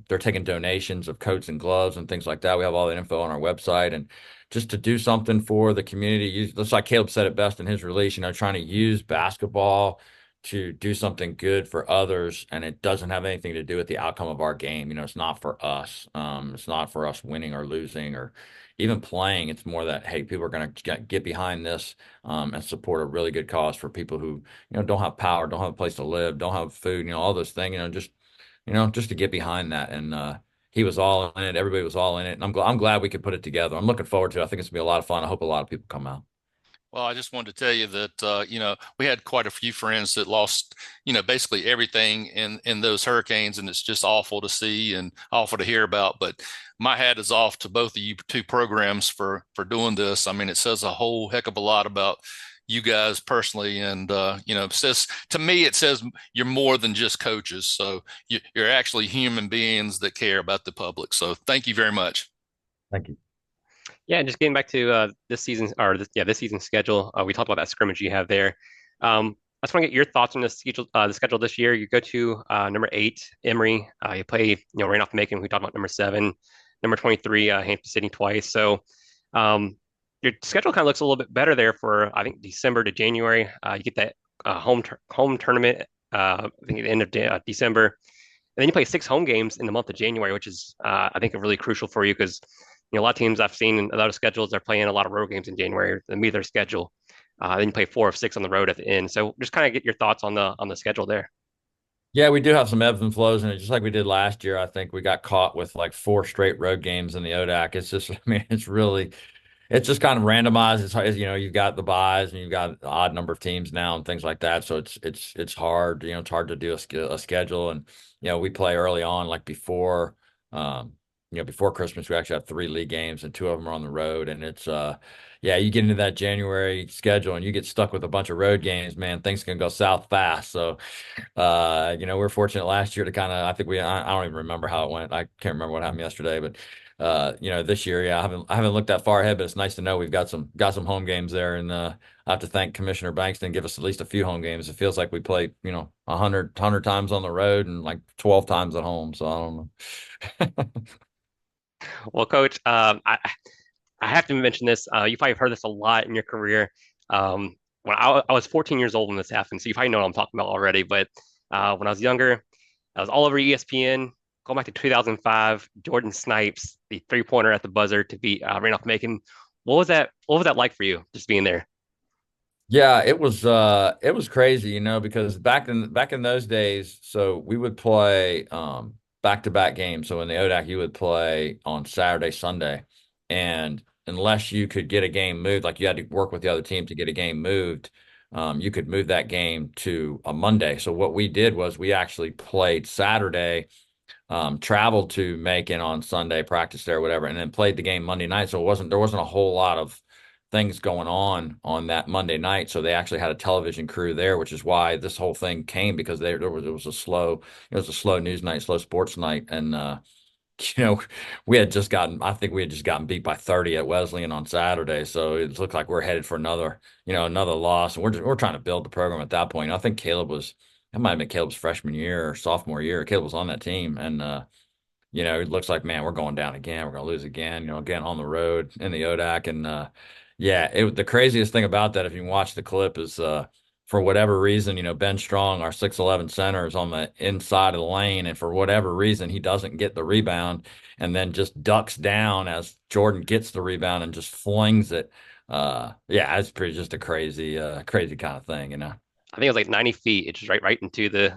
they're taking donations of coats and gloves and things like that. We have all that info on our website, and just to do something for the community. Just like Caleb said it best in his release, trying to use basketball to do something good for others, and it doesn't have anything to do with the outcome of our game. It's not for us. It's not for us winning or losing or even playing. It's more that, hey, people are going to get behind this and support a really good cause for people who, don't have power, don't have a place to live, don't have food, all those things, just to get behind that. And he was all in it. Everybody was all in it. And I'm glad we could put it together. I'm looking forward to it. I think it's going to be a lot of fun. I hope a lot of people come out. Well, I just wanted to tell you that, we had quite a few friends that lost, basically everything in those hurricanes, and it's just awful to see and awful to hear about. But my hat is off to both of you two programs for doing this. I mean, it says a whole heck of a lot about you guys personally. And, to me, it says you're more than just coaches. So you're actually human beings that care about the public. So thank you very much. Thank you. Yeah, and just getting back to this season's this season's schedule. We talked about that scrimmage you have there. I just want to get your thoughts on the schedule this year. You go to number 8, Emory. You play, Randolph-Macon. We talked about number 7, number 23, Hampden-Sydney twice. So your schedule kind of looks a little bit better there for, I think, December to January. You get that home tournament, I think at the end of December. And then you play 6 home games in the month of January, which is, I think, really crucial for you because a lot of teams I've seen in a lot of schedules, they're playing a lot of road games in January to meet their schedule. Then you play 4 of 6 on the road at the end. So just kind of get your thoughts on the schedule there. Yeah, we do have some ebbs and flows in it, just like we did last year. I think we got caught with like 4 straight road games in the ODAC. It's just, it's just kind of randomized. You've got the buys and you've got an odd number of teams now and things like that. So it's hard, it's hard to do a schedule. And, we play early on, like before Christmas, we actually have 3 league games and 2 of them are on the road. And it's, you get into that January schedule and you get stuck with a bunch of road games, man, things can go south fast. So, we're fortunate last year to I don't even remember how it went. I can't remember what happened yesterday, but, this year, I haven't looked that far ahead, but it's nice to know we've got some home games there. And, I have to thank Commissioner Bankston, give us at least a few home games. It feels like we play, 100 times on the road and like 12 times at home. So I don't know. Well, Coach, I have to mention this. You probably heard this a lot in your career. When I was 14 years old when this happened, so you probably know what I'm talking about already. But when I was younger, I was all over ESPN. Going back to 2005, Jordan Snipes, the 3-pointer at the buzzer to beat Randolph-Macon. What was that like for you, just being there? Yeah, it was crazy, because back in those days, so we would play back-to-back games. So in the ODAC, you would play on Saturday, Sunday, and unless you could get a game moved, like you had to work with the other team to get a game moved, you could move that game to a Monday. So what we did was we actually played Saturday, traveled to Macon on Sunday, practiced there, whatever, and then played the game Monday night. So there wasn't a whole lot of things going on that Monday night. So they actually had a television crew there, which is why this whole thing came, because it was a slow news night, slow sports night. And we had just gotten, I think we had just gotten beat by 30 at Wesleyan on Saturday. So it looked like we're headed for another loss. And we're trying to build the program at that point. I think that might have been Caleb's freshman year or sophomore year. Caleb was on that team. And, it looks like, man, we're going down again. We're going to lose again, again on the road in the ODAC. And, the craziest thing about that, if you watch the clip, is, for whatever reason, Ben Strong, our 6'11" center, is on the inside of the lane. And for whatever reason, he doesn't get the rebound and then just ducks down as Jordan gets the rebound and just flings it. It's just a crazy kind of thing. I think it was like 90 feet. It's just right into the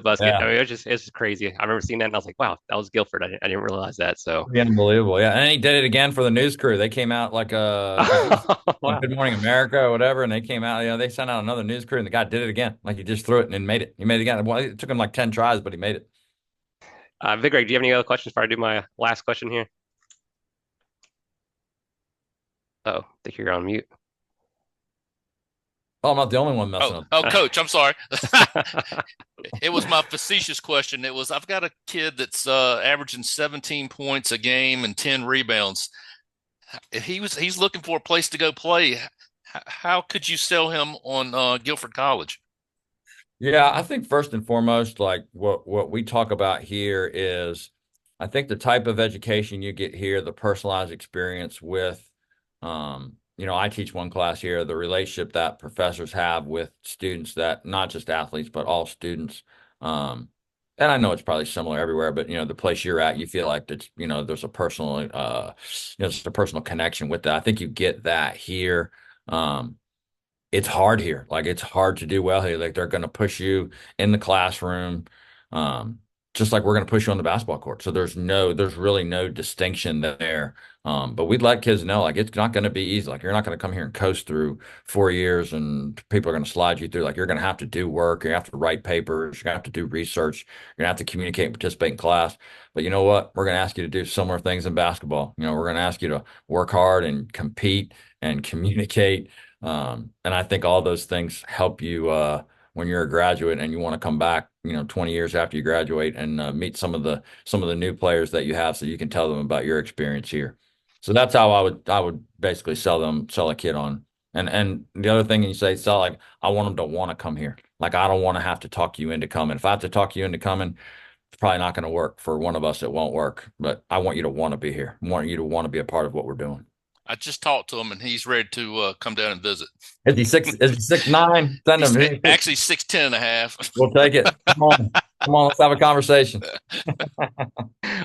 basket. Yeah. I mean, it's just crazy. I remember seeing that and I was like, wow, that was Guilford. I didn't realize that. So unbelievable. Yeah. And he did it again for the news crew. They came out like wow. Good Morning America or whatever. And they came out, they sent out another news crew and the guy did it again. Like he just threw it and made it. He made it again. Well, it took him like 10 tries, but he made it. Greg, do you have any other questions before I do my last question here? Oh, I think you're on mute. Oh, I'm not the only one messing up. Oh, Coach, I'm sorry. It was my facetious question. I've got a kid that's averaging 17 points a game and 10 rebounds. He's looking for a place to go play. How could you sell him on Guilford College? Yeah, I think first and foremost, like what we talk about here is, I think the type of education you get here, the personalized experience with, I teach one class here, the relationship that professors have with students, that not just athletes, but all students. And I know it's probably similar everywhere, but the place you're at, you feel like that, there's a personal, just a personal connection with that. I think you get that here. It's hard here. Like it's hard to do well here. Like they're going to push you in the classroom, just like we're going to push you on the basketball court. So there's really no distinction there. But we'd let kids know, like, it's not going to be easy. Like, you're not going to come here and coast through 4 years and people are going to slide you through. Like, you're going to have to do work. You're going to have to write papers. You're going to have to do research. You're going to have to communicate and participate in class. But you know what? We're going to ask you to do similar things in basketball. We're going to ask you to work hard and compete and communicate. And I think all those things help you when you're a graduate and you want to come back, 20 years after you graduate and meet some of the new players that you have, so you can tell them about your experience here. So that's how I would basically sell a kid on. And the other thing you say, sell, like, I want them to want to come here. Like, I don't want to have to talk you into coming. If I have to talk you into coming, it's probably not going to work. For one of us, it won't work. But I want you to want to be here. I want you to want to be a part of what we're doing. I just talked to him, and he's ready to come down and visit. Is he 6'9"? Send him. He's actually 6'10" and a half. We'll take it. Come on, let's have a conversation.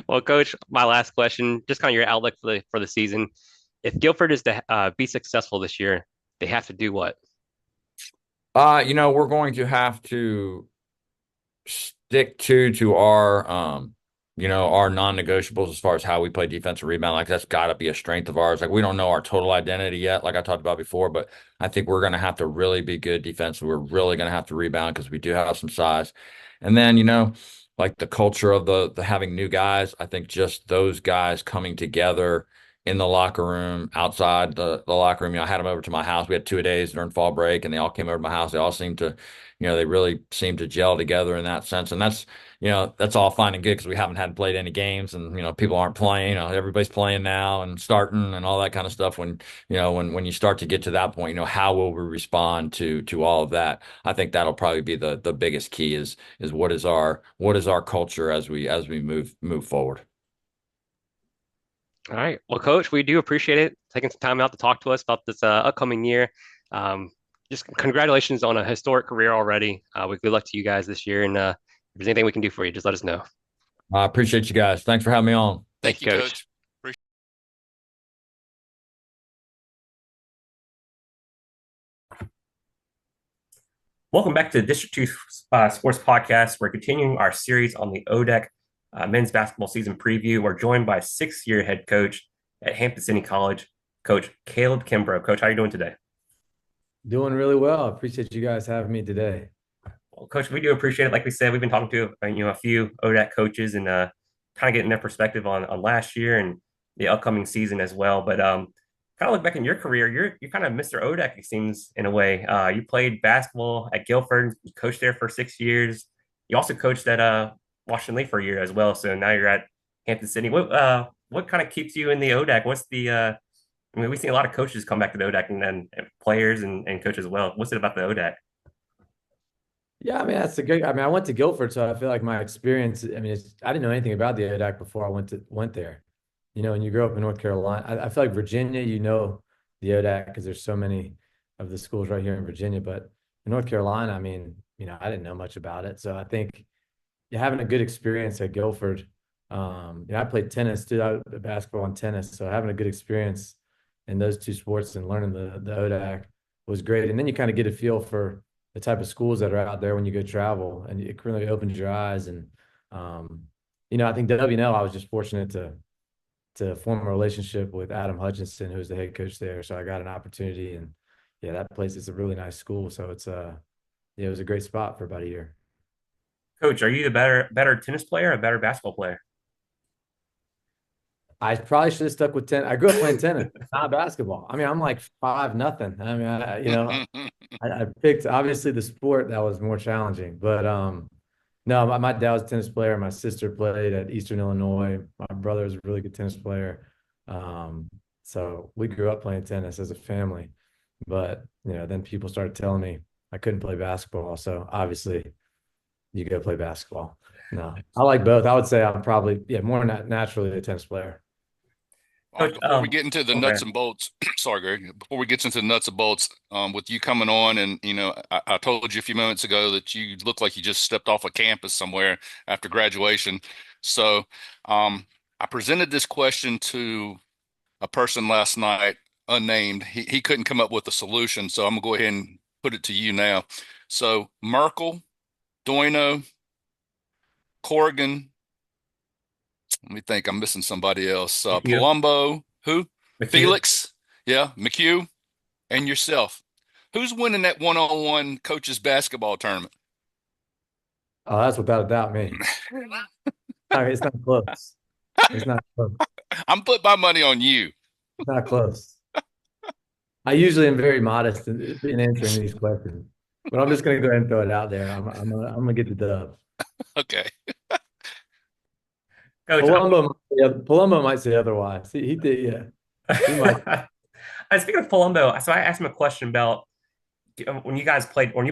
Well, Coach, my last question, just kind of your outlook for the season. If Guilford is to be successful this year, they have to do what? We're going to have to stick to our our non-negotiables as far as how we play defensive rebound. Like, that's got to be a strength of ours. Like, we don't know our total identity yet, like I talked about before, but I think we're going to have to really be good defensively. We're really going to have to rebound because we do have some size. And then, like the culture of the having new guys, I think just those guys coming together in the locker room, outside the locker room. I had them over to my house. We had 2 days during fall break, and they all came over to my house. They all seemed to, they really seemed to gel together in that sense. And that's, that's all fine and good because we haven't had played any games, and, people aren't playing, everybody's playing now and starting and all that kind of stuff. When you start to get to that point, how will we respond to all of that? I think that'll probably be the biggest key is what is our culture as we move forward. All right. Well, Coach, we do appreciate it taking some time out to talk to us about this upcoming year. Just congratulations on a historic career already. Good luck to you guys this year. And if there's anything we can do for you, just let us know. I appreciate you guys. Thanks for having me on. Thank you, Coach. Welcome back to the District 2 Sports Podcast. We're continuing our series on the ODAC men's basketball season preview. We're joined by 6th-year head coach at Hampden-Sydney College, Coach Caleb Kimbrough. Coach, how are you doing today? Doing really well. I appreciate you guys having me today. Well, Coach, we do appreciate it. Like we said, we've been talking to a few ODAC coaches and kind of getting their perspective on last year and the upcoming season as well. But kind of look back in your career, you're kind of Mr. ODAC, it seems, in a way. You played basketball at Guilford. You coached there for 6 years. You also coached at Washington Lee for a year as well. So now you're at Hampden-Sydney. What kind of keeps you in the ODAC? What's the I mean, we've seen a lot of coaches come back to the ODAC and then players and coaches as well. What's it about the ODAC? Yeah, I mean that's a good. I mean, I went to Guilford, so I feel like my experience. I mean, I didn't know anything about the ODAC before I went there. You know, when you grow up in North Carolina, I feel like Virginia, you know, the ODAC because there's so many of the schools right here in Virginia. But in North Carolina, I mean, you know, I didn't know much about it. So I think you're having a good experience at Guilford. You know, I played tennis too, basketball and tennis. So having a good experience in those two sports and learning the ODAC was great. And then you kind of get a feel for the type of schools that are out there when you go travel, and it really opens your eyes. And you know, I think WNL, I was just fortunate to form a relationship with Adam Hutchinson, who's the head coach there. So I got an opportunity, and yeah, that place is a really nice school. So it's yeah, it was a great spot for about a year. Coach, are you the better tennis player or a better basketball player? I probably should have stuck with tennis. I grew up playing tennis, not basketball. I mean, I'm like 5-0. I mean, you know, I picked obviously the sport that was more challenging, but no, my dad was a tennis player. My sister played at Eastern Illinois. My brother was a really good tennis player. So we grew up playing tennis as a family, but you know, then people started telling me I couldn't play basketball. So obviously, you go play basketball. No, I like both. I would say I'm probably more naturally a tennis player. All right, before we get into the nuts okay. and bolts, sorry, Greg, before we get into the nuts and bolts, with you coming on, and you know, I told you a few moments ago that you look like you just stepped off a campus somewhere after graduation. So, I presented this question to a person last night, unnamed. He couldn't come up with a solution, so I'm gonna go ahead and put it to you now. So, Merkel, Doino, Corrigan. Let me think. I'm missing somebody else. McHugh. Palombo, who? McHugh. Felix, yeah, McHugh, and yourself. Who's winning that one-on-one coaches basketball tournament? Oh, that's without a doubt me. It's not close. It's not close. I'm putting my money on you. It's not close. I usually am very modest in answering these questions, but I'm just going to go ahead and throw it out there. I'm gonna get the dub. Okay. Coach, Palumbo might say otherwise. He did, yeah. He might. Speaking of Palombo, so I asked him a question about when you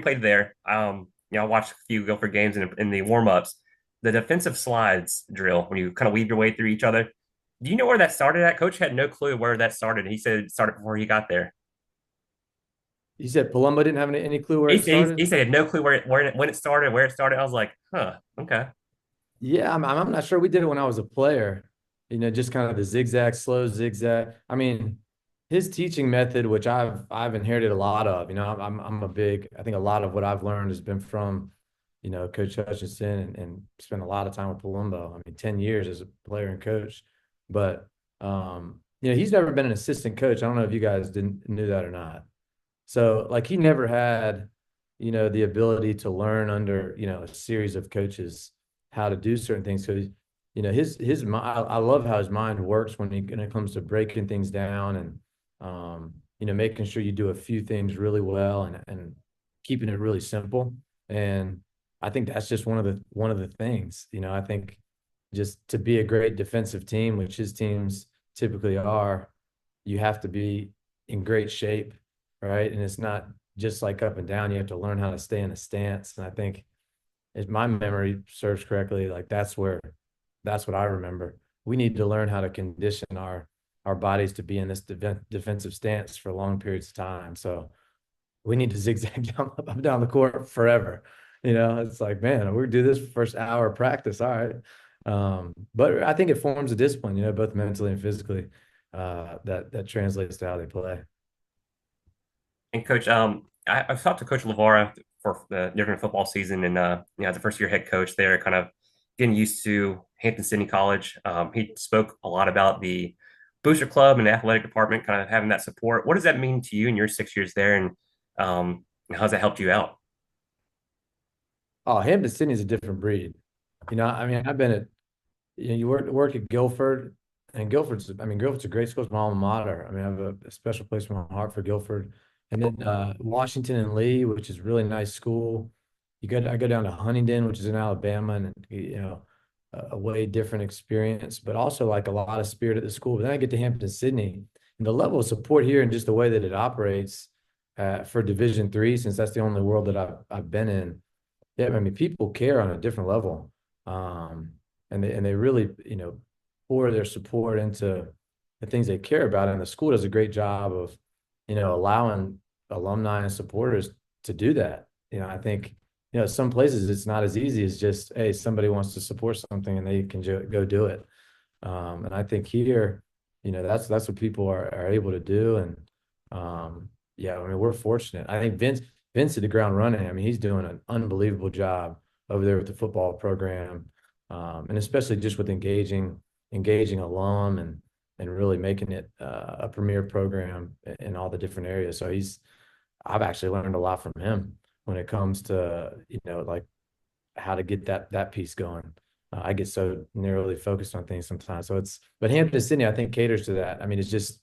played there. You know, I watched a few Guilford games in the warm-ups, the defensive slides drill when you kind of weave your way through each other. Do you know where that started at? Coach had no clue where that started. He said it started before he got there. You said Palumbo didn't have any clue where it started? He said he had no clue when it started, where it started. I was like, huh, okay. Yeah, I'm not sure. We did it when I was a player, you know, just kind of the zigzag, slow zigzag. I mean, his teaching method, which I've inherited a lot of, you know, I think a lot of what I've learned has been from, you know, Coach Hutchinson and spent a lot of time with Palumbo. I mean, 10 years as a player and coach, but, you know, he's never been an assistant coach. I don't know if you guys knew that or not. So like he never had, you know, the ability to learn under, you know, a series of coaches how to do certain things. So, you know, his mind, I love how his mind works when it comes to breaking things down and, you know, making sure you do a few things really well and keeping it really simple. And I think that's just one of the things, you know, I think just to be a great defensive team, which his teams typically are, you have to be in great shape, right? And it's not just like up and down. You have to learn how to stay in a stance. And I think if my memory serves correctly, like that's what I remember. We need to learn how to condition our bodies to be in this defensive stance for long periods of time. So we need to zigzag up and down the court forever. You know, it's like, man, we do this first hour of practice. All right. But I think it forms a discipline, you know, both mentally and physically, that translates to how they play. And Coach, I've talked to Coach Lavara for during the football season, and you know, as a first-year head coach there, kind of getting used to Hampden-Sydney College. He spoke a lot about the booster club and the athletic department, kind of having that support. What does that mean to you in your 6 years there, and how's that helped you out? Oh, Hampden-Sydney is a different breed. You know, I mean, I've been at, you know, you work at Guilford, and Guilford's a great school. It's my alma mater. I mean, I have a special place in my heart for Guilford. And then Washington and Lee, which is a really nice school. I go down to Huntingdon, which is in Alabama, and you know, a way different experience, but also like a lot of spirit at the school. But then I get to Hampden-Sydney, and the level of support here and just the way that it operates for Division III, since that's the only world that I've been in. Yeah, I mean, people care on a different level, and they really, pour their support into the things they care about. And the school does a great job of, allowing alumni and supporters to do that. I think, some places it's not as easy as just, hey, somebody wants to support something and they can go do it. And I think here, that's what people are able to do. And yeah, I mean, we're fortunate. I think Vince hit the ground running. I mean, he's doing an unbelievable job over there with the football program, and especially just with engaging alum and really making it a premier program in all the different areas. So I've actually learned a lot from him when it comes to, like how to get that piece going. I get so narrowly focused on things sometimes. But Hampden-Sydney, I think, caters to that. I mean, it's just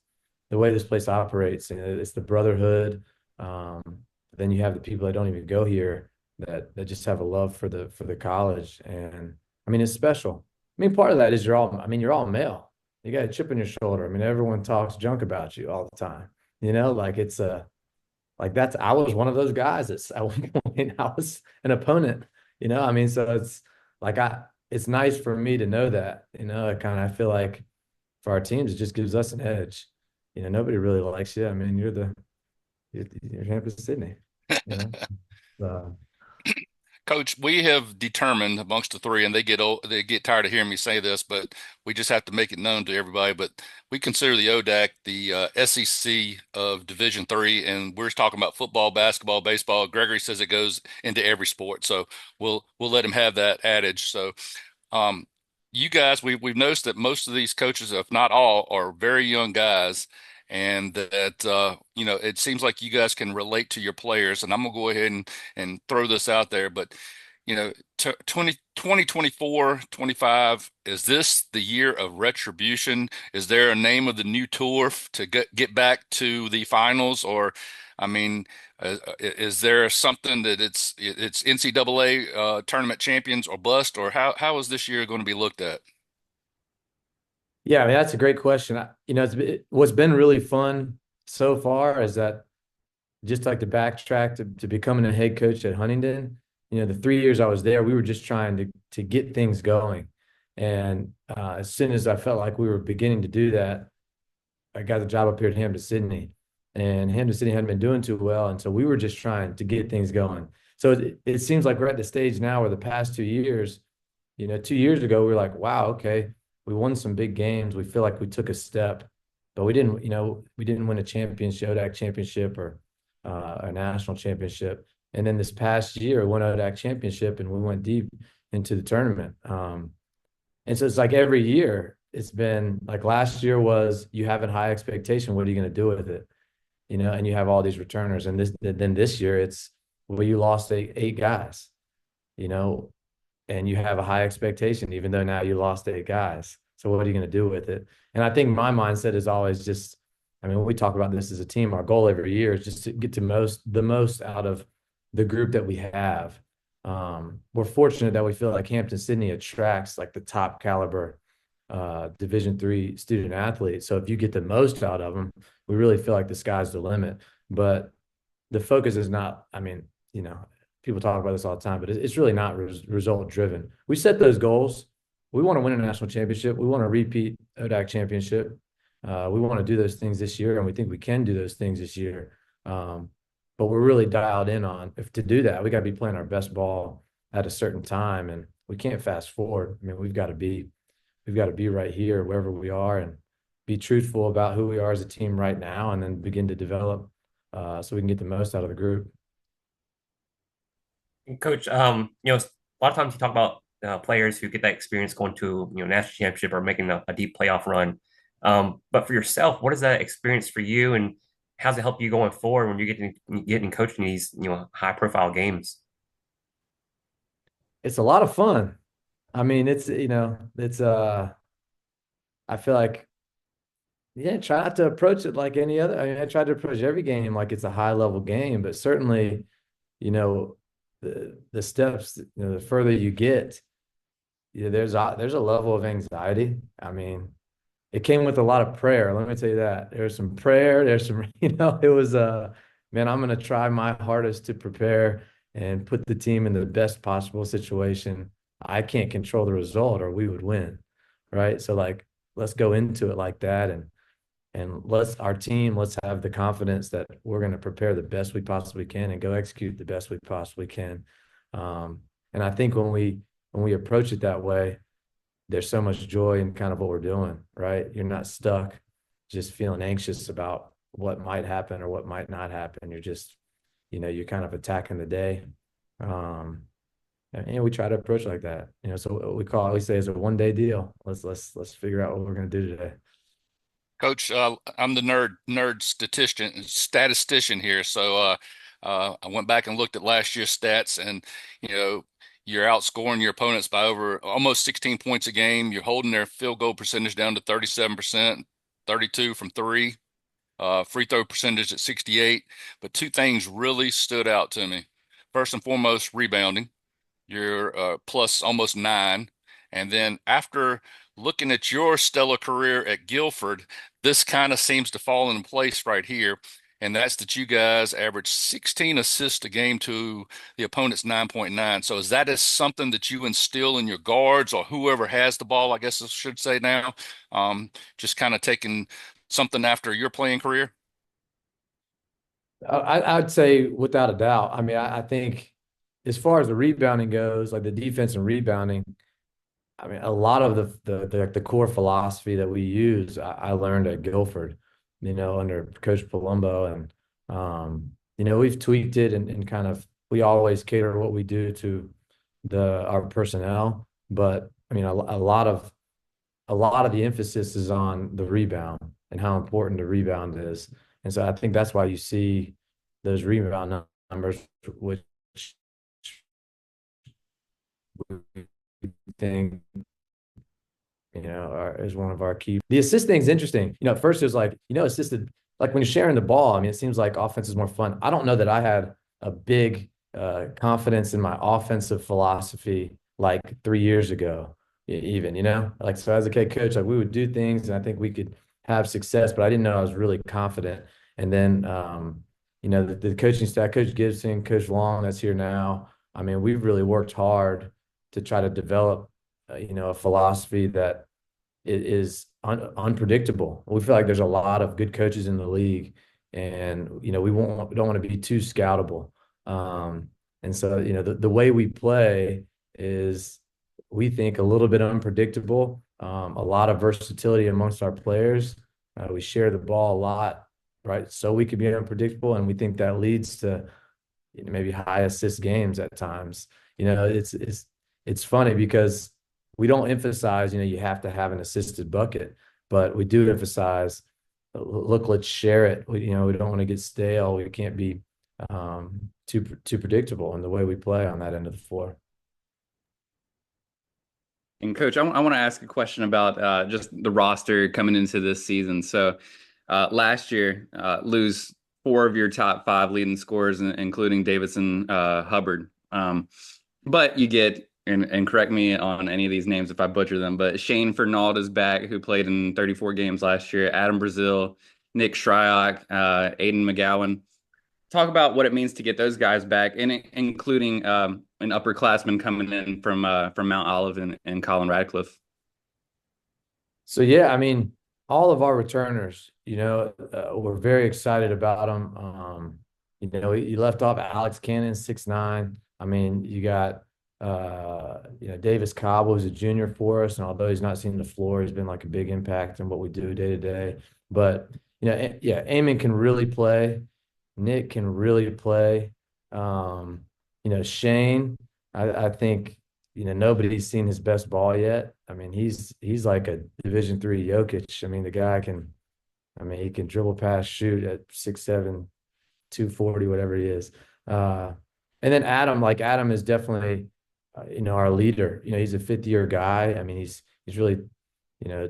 the way this place operates. It's the brotherhood. Then you have the people that don't even go here that just have a love for the college. And I mean, it's special. I mean, part of that is you're all male. You got a chip on your shoulder. I mean, everyone talks junk about you all the time. Like it's I was one of those guys that's at one point I was an opponent, I mean, so it's like it's nice for me to know that, I feel like for our teams, it just gives us an edge. Nobody really likes you. I mean, you're Hampden-Sydney, So Coach, we have determined amongst the three, and they get tired of hearing me say this, but we just have to make it known to everybody. But we consider the ODAC the SEC of Division III, and we're talking about football, basketball, baseball. Gregory says it goes into every sport, so we'll let him have that adage. So, you guys, we've noticed that most of these coaches, if not all, are very young guys. And that it seems like you guys can relate to your players. And I'm gonna go ahead and throw this out there, but 2024, 25, is this the year of retribution? Is there a name of the new tour to get back to the finals? Or, I mean, is there something that it's NCAA tournament champions or bust? Or how is this year going to be looked at? Yeah, I mean, that's a great question. What's been really fun so far is that, just like to backtrack to becoming a head coach at Huntingdon, the 3 years I was there, we were just trying to get things going. And as soon as I felt like we were beginning to do that, I got the job up here at Hampden-Sydney. And Hampden-Sydney hadn't been doing too well. And so we were just trying to get things going. So it seems like we're at the stage now where the past 2 years, 2 years ago, we were like, wow, okay, we won some big games. We feel like we took a step, but we didn't win a championship, ODAC championship or a national championship. And then this past year, we won ODAC championship and we went deep into the tournament. And so it's like every year it's been like last year was you have a high expectation. What are you going to do with it? And you have all these returners. And then this year it's, well, you lost eight guys, and you have a high expectation, even though now you lost 8 guys. So what are you going to do with it? And I think my mindset is always just, I mean, when we talk about this as a team, our goal every year is just to get the most out of the group that we have. We're fortunate that we feel like Hampden-Sydney attracts like the top caliber Division III student athletes. So if you get the most out of them, we really feel like the sky's the limit. But the focus is not, I mean, people talk about this all the time, but it's really not result driven. We set those goals. We want to win a national championship. We want to repeat ODAC championship. We want to do those things this year, and we think we can do those things this year. But we're really dialed in on, if to do that, we got to be playing our best ball at a certain time, and we can't fast forward. I mean, we've got to be right here wherever we are and be truthful about who we are as a team right now, and then begin to develop so we can get the most out of the group. Coach, a lot of times you talk about players who get that experience going to national championship or making a deep playoff run. But for yourself, what is that experience for you, and how does it help you going forward when you're getting coaching these high profile games? It's a lot of fun. I mean, I feel like, yeah, try not to approach it like any other. I mean, I try to approach every game like it's a high level game, but certainly, the steps, the further you get, yeah, there's a level of anxiety. I mean, it came with a lot of prayer. Let me tell you that. There's some prayer. There's some, it was man, I'm gonna try my hardest to prepare and put the team in the best possible situation. I can't control the result or we would win. Right. So like let's go into it like that and let's have the confidence that we're going to prepare the best we possibly can and go execute the best we possibly can. And I think when we approach it that way, there's so much joy in kind of what we're doing, right? You're not stuck just feeling anxious about what might happen or what might not happen. You're just, you're kind of attacking the day. And we try to approach like that, so we say it's a 1-day deal. Let's figure out what we're going to do today. Coach, I'm the nerd statistician here. So I went back and looked at last year's stats, and you're outscoring your opponents by over almost 16 points a game. You're holding their field goal percentage down to 37%, 32 from three, free throw percentage at 68. But two things really stood out to me. First and foremost, rebounding. You're plus almost 9. And then after looking at your stellar career at Guilford, this kind of seems to fall in place right here. And that's that you guys average 16 assists a game to the opponent's 9.9. So is that something that you instill in your guards or whoever has the ball, I guess I should say now, just kind of taking something after your playing career? I'd say without a doubt. I mean, I think as far as the rebounding goes, like the defense and rebounding, I mean, a lot of the core philosophy that we use, I learned at Guilford, under Coach Palombo, and we've tweaked it and kind of we always cater what we do to our personnel, but I mean, a lot of the emphasis is on the rebound and how important the rebound is, and so I think that's why you see those rebound numbers, which we think is one of our key. The assist thing is interesting. At first it was like, assisted, like when you're sharing the ball, I mean, it seems like offense is more fun. I don't know that I had a big confidence in my offensive philosophy like 3 years ago, even, like, so as a head coach, like we would do things and I think we could have success, but I didn't know I was really confident. And then, the coaching staff, Coach Gibson, Coach Long, that's here now. I mean, we've really worked hard to try to develop, a philosophy that is unpredictable. We feel like there's a lot of good coaches in the league, and we don't want to be too scoutable. And so the way we play is, we think, a little bit unpredictable. A lot of versatility amongst our players. We share the ball a lot, right? So we could be unpredictable, and we think that leads to maybe high assist games at times. It's funny because we don't emphasize, you have to have an assisted bucket, but we do emphasize, look, let's share it. We don't want to get stale. We can't be too predictable in the way we play on that end of the floor. And Coach, I want to ask a question about just the roster coming into this season. So last year, lose 4 of your top 5 leading scorers, including Davidson Hubbard. But you get, and correct me on any of these names if I butcher them, but Shane Fernald is back, who played in 34 games last year. Adam Brazil, Nick Shryock, Aiden McGowan. Talk about what it means to get those guys back, and including an upperclassman coming in from Mount Olive and Colin Radcliffe. So yeah, I mean, all of our returners, we're very excited about them. You left off Alex Cannon, 6'9". I mean, you got Davis Cobb was a junior for us, and although he's not seen the floor, he's been like a big impact in what we do day to day. But Eamon can really play. Nick can really play. Shane, I think nobody's seen his best ball yet. I mean, he's like a Division III Jokic. I mean, the guy he can dribble, pass, shoot at 6'7", 240, whatever he is. And then Adam is definitely our leader. He's a 5th-year guy. I mean, he's really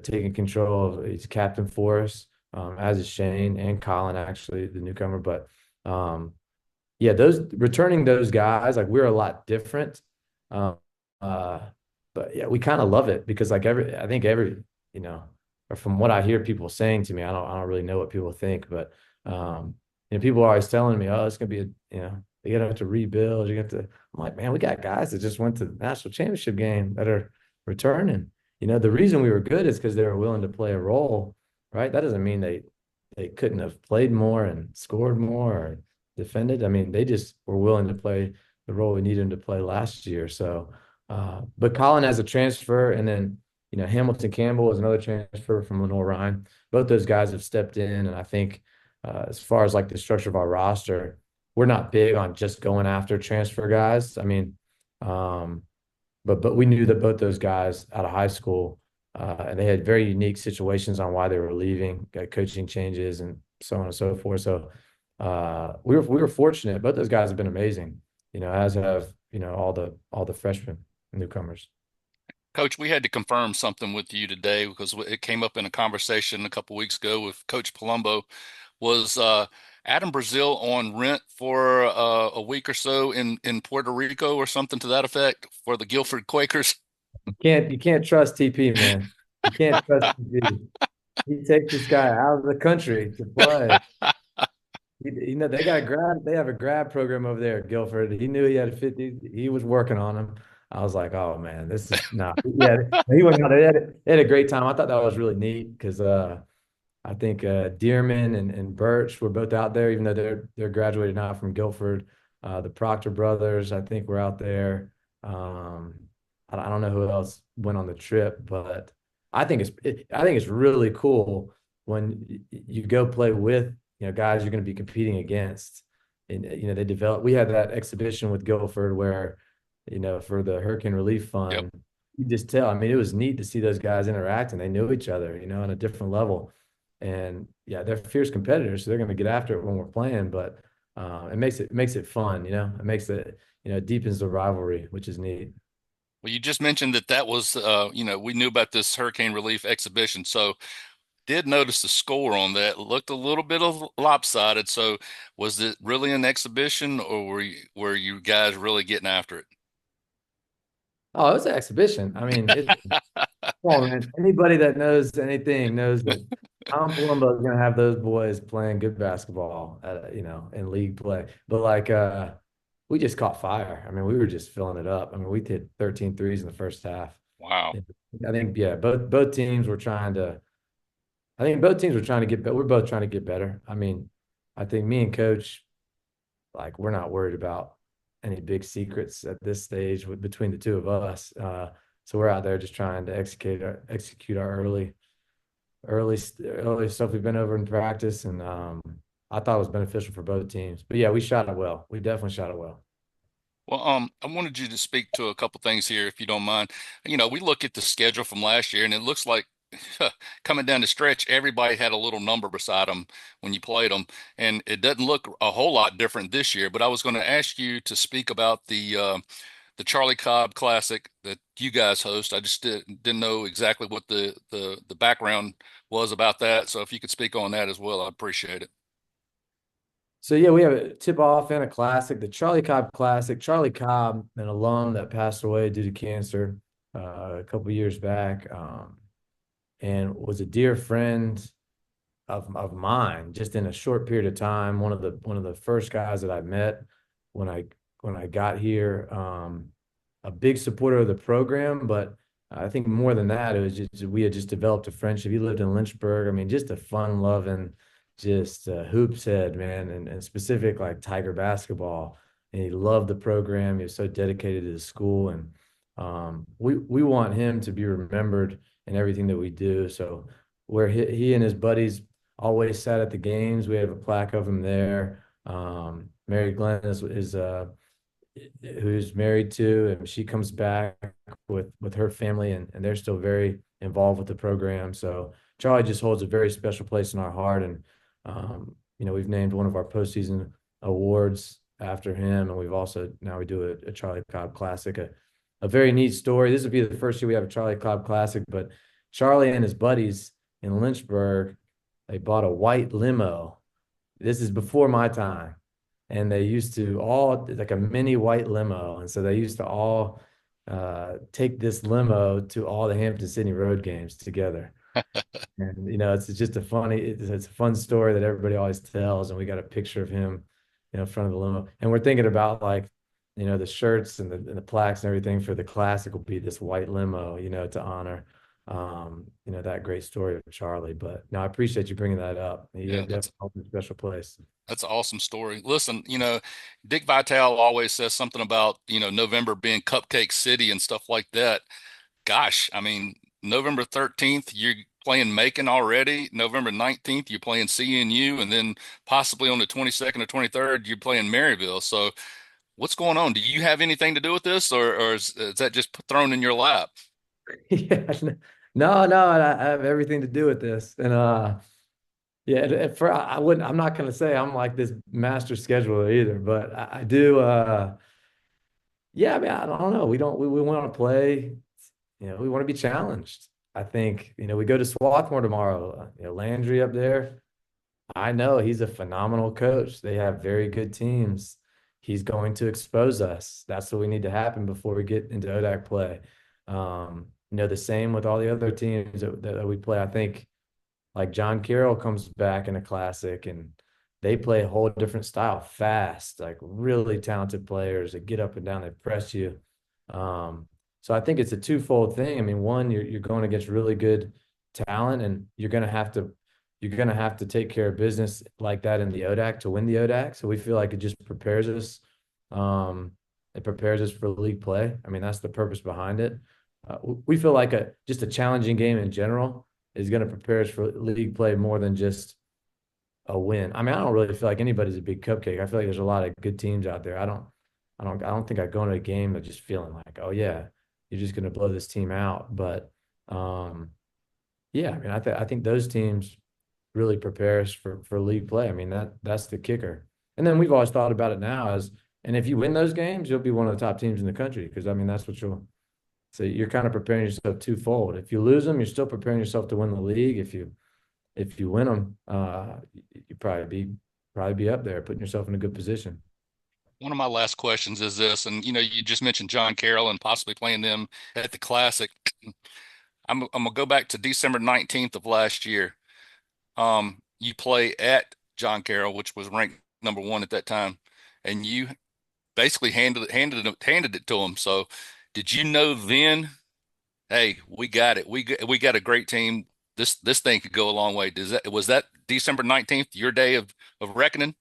taking control of. He's captain for us, as is Shane and Colin, actually, the newcomer. But returning those guys, like, we're a lot different. but yeah, we kind of love it because like I think every, or from what I hear people saying to me, I don't really know what people think, but people are always telling me, oh, it's gonna be you're gonna have to rebuild. You have to. I'm like, man, we got guys that just went to the national championship game that are returning. The reason we were good is because they were willing to play a role, right? That doesn't mean they couldn't have played more and scored more or defended. I mean, they just were willing to play the role we needed him to play last year. So, but Colin has a transfer, and then Hamilton Campbell is another transfer from Lenore Ryan. Both those guys have stepped in, and I think as far as like the structure of our roster, we're not big on just going after transfer guys. I mean, but we knew that both those guys out of high school, and they had very unique situations on why they were leaving, got coaching changes and so on and so forth. So we were fortunate. Both those guys have been amazing, as have all the freshmen and newcomers. Coach, we had to confirm something with you today because it came up in a conversation a couple weeks ago with Coach Palombo. Was Adam Brazil on rent for a week or so in Puerto Rico or something to that effect for the Guilford Quakers? You can't trust TP, man. You can't trust TP. He takes this guy out of the country to play. they have a grad program over there at Guilford. He knew he had a 50. He was working on him. I was like, oh man, this is not. Yeah, he went out. They had a great time. I thought that was really neat because I think Dearman and Birch were both out there, even though they're graduated now from Guilford. The Proctor brothers, I think, were out there. I don't know who else went on the trip, but I think it's really cool when you go play with guys you're going to be competing against, and we had that exhibition with Guilford where for the Hurricane Relief Fund. Yep. You just tell. I mean, it was neat to see those guys interact, and they knew each other, on a different level. And yeah, they're fierce competitors, so they're going to get after it when we're playing. But it makes it fun, It makes it deepens the rivalry, which is neat. Well, you just mentioned that was we knew about this hurricane relief exhibition, so did notice the score on that. It looked a little bit of lopsided. So was it really an exhibition, or were you guys really getting after it? Oh, it was an exhibition. I mean, come on, man. Anybody that knows anything knows that Tom Palombo is going to have those boys playing good basketball, in league play. But like, we just caught fire. I mean, we were just filling it up. I mean, we did 13 threes in the first half. Wow. I think, yeah, both teams were trying to. I think both teams were trying to get better. We're both trying to get better. I mean, I think me and Coach, like, we're not worried about any big secrets at this stage between the two of us. So we're out there just trying to execute our early stuff we've been over in practice, and I thought it was beneficial for both teams. But yeah, we shot it well. We definitely shot it well. Well, I wanted you to speak to a couple things here, if you don't mind. We look at the schedule from last year, and it looks like coming down the stretch, everybody had a little number beside them when you played them, and it doesn't look a whole lot different this year. But I was going to ask you to speak about the Charlie Cobb Classic that you guys host. I just didn't know exactly what the background was about that. So if you could speak on that as well, I'd appreciate it. So yeah, we have a tip-off and a classic, the Charlie Cobb Classic. Charlie Cobb, an alum that passed away due to cancer a couple years back, and was a dear friend of mine. Just in a short period of time, one of the first guys that I met when I got here. A big supporter of the program, but I think more than that, it was just we had just developed a friendship. He lived in Lynchburg. I mean, just a fun-loving, just hoops head, man, and specific like Tiger basketball. And he loved the program. He was so dedicated to the school, and we want him to be remembered in everything that we do. So where he and his buddies always sat at the games, we have a plaque of him there. Mary Glenn is who's married to, and she comes back with her family, and they're still very involved with the program. So Charlie just holds a very special place in our heart, and we've named one of our postseason awards after him, and we've also now we do a Charlie Cobb Classic, a very neat story. This would be the first year we have a Charlie Cobb Classic, but Charlie and his buddies in Lynchburg, they bought a white limo. This is before my time. And they used to all like a mini white limo. And so they used to all take this limo to all the Hampden-Sydney road games together. And it's just it's a fun story that everybody always tells. And we got a picture of him, in front of the limo. And we're thinking about like, the shirts and the plaques and everything for the classic will be this white limo, to honor, that great story of Charlie. But no, I appreciate you bringing that up. He Yeah, definitely holds a special place. that's an awesome story. Listen, Dick Vitale always says something about, November being Cupcake City and stuff like that. Gosh, I mean, November 13th, you're playing Macon already. November 19th, you're playing CNU, and then possibly on the 22nd or 23rd, you're playing Maryville. So what's going on? Do you have anything to do with this, or is that just thrown in your lap? Yeah, no, I have everything to do with this. And yeah, I'm not gonna say I'm like this master scheduler either, but I do. Yeah, I mean, I don't know. We want to play. We want to be challenged. I think, we go to Swarthmore tomorrow. Landry up there. I know he's a phenomenal coach. They have very good teams. He's going to expose us. That's what we need to happen before we get into ODAC play. The same with all the other teams that we play. I think like John Carroll comes back in a classic and they play a whole different style, fast, like really talented players that get up and down, they press you. So I think it's a twofold thing. I mean, one, you're going against really good talent, and you're gonna have to take care of business like that in the ODAC to win the ODAC. So we feel like it just prepares us. It prepares us for league play. I mean, that's the purpose behind it. We feel like just a challenging game in general is going to prepare us for league play more than just a win. I mean, I don't really feel like anybody's a big cupcake. I feel like there's a lot of good teams out there. I don't think I go into a game of just feeling like, oh yeah, you're just going to blow this team out. But yeah, I mean, I think those teams really prepare us for league play. I mean, that's the kicker. And then we've always thought about it now and if you win those games, you'll be one of the top teams in the country, because I mean, that's what so you're kind of preparing yourself twofold. If you lose them, you're still preparing yourself to win the league. If you win them, you probably be up there, putting yourself in a good position. One of my last questions is this, and you just mentioned John Carroll and possibly playing them at the Classic. I'm gonna go back to December 19th of last year. You play at John Carroll, which was ranked number 1 at that time, and you basically handed it to him. So, did you know then, hey, we got it. We got a great team. This thing could go a long way. Was that December 19th your day of reckoning?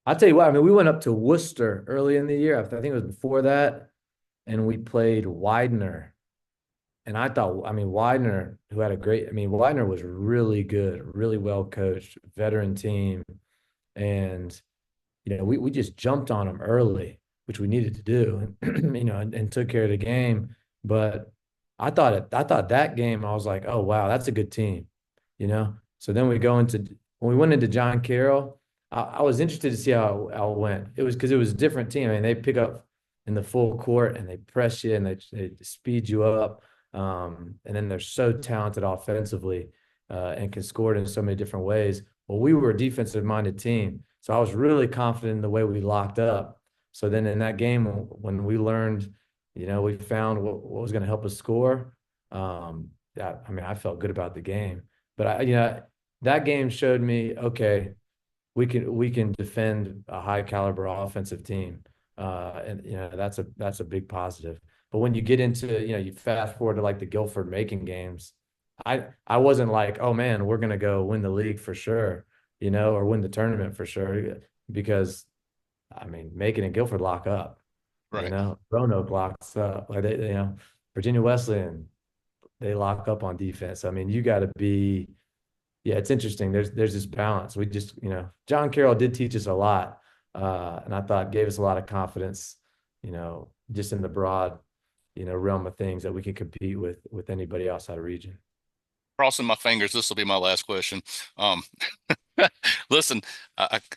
I'll tell you what, I mean, we went up to Worcester early in the year. I think it was before that, and we played Widener. And I thought, I mean, Widener, Widener was really good, really well coached, veteran team. And, we just jumped on them early, which we needed to do, and took care of the game. But I thought that game, I was like, oh, wow, that's a good team, So then when we went into John Carroll, I was interested to see how it went. It was because it was a different team. I mean, they pick up in the full court and they press you and they speed you up. And then they're so talented offensively and can score it in so many different ways. Well, we were a defensive-minded team, so I was really confident in the way we locked up. So then in that game, when we learned, we found what was going to help us score. I felt good about the game. But that game showed me, okay, we can defend a high caliber offensive team, and that's a big positive. But when you get into, you fast forward to like the Guilford-Macon games, I wasn't like, oh man, we're gonna go win the league for sure, or win the tournament for sure, because I mean, Macon and Guilford lock up, Right. Roanoke locks up, like Virginia Wesleyan, they lock up on defense. I mean, you got to be. Yeah, it's interesting. There's this balance. We just, John Carroll did teach us a lot, and I thought gave us a lot of confidence, just in the broad, realm of things that we can compete with anybody outside of region. Crossing my fingers, this will be my last question. Listen,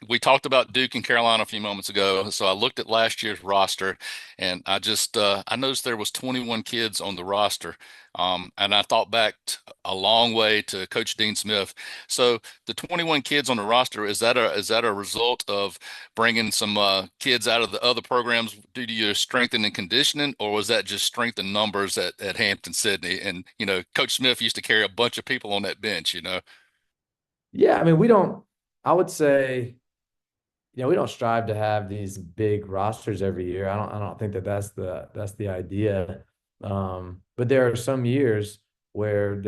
we talked about Duke and Carolina a few moments ago, so I looked at last year's roster, and I noticed there was 21 kids on the roster, and I thought back a long way to Coach Dean Smith. So the 21 kids on the roster, is that a result of bringing some kids out of the other programs due to your strength and conditioning, or was that just strength in numbers at Hampden-Sydney? And Coach Smith used to carry a bunch of people on that bench. Yeah, I mean, I would say, we don't strive to have these big rosters every year. I don't think that that's the idea. But there are some years where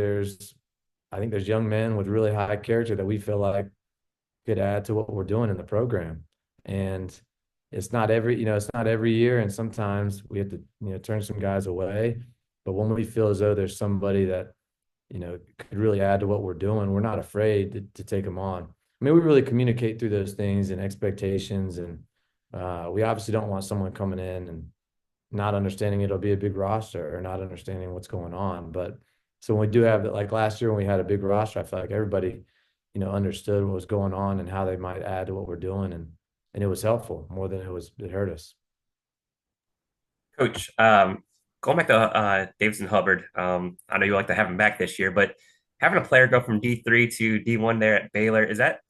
I think there's young men with really high character that we feel like could add to what we're doing in the program. And it's not every year. And sometimes we have to, turn some guys away. But when we feel as though there's somebody that, could really add to what we're doing, we're not afraid to take them on. I mean, we really communicate through those things and expectations. And we obviously don't want someone coming in and not understanding it'll be a big roster or not understanding what's going on. But so when we do have that, like last year when we had a big roster, I felt like everybody, understood what was going on and how they might add to what we're doing. And it was helpful more than it hurt us. Coach, going back to Davison Hubbard, I know you like to have him back this year, but having a player go from D3 to D1 there at Baylor, is that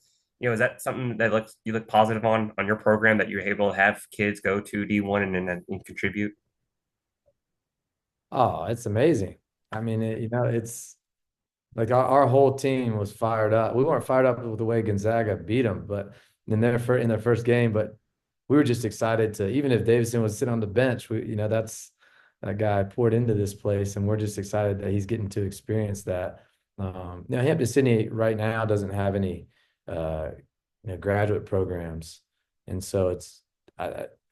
something that you look positive on your program, that you're able to have kids go to D1 and contribute? Oh, it's amazing. I mean, it's like our whole team was fired up. We weren't fired up with the way Gonzaga beat them, but in their first game, but we were just excited to, even if Davison was sitting on the bench, that guy poured into this place, and we're just excited that he's getting to experience that. Hampden-Sydney right now doesn't have any graduate programs, and so it's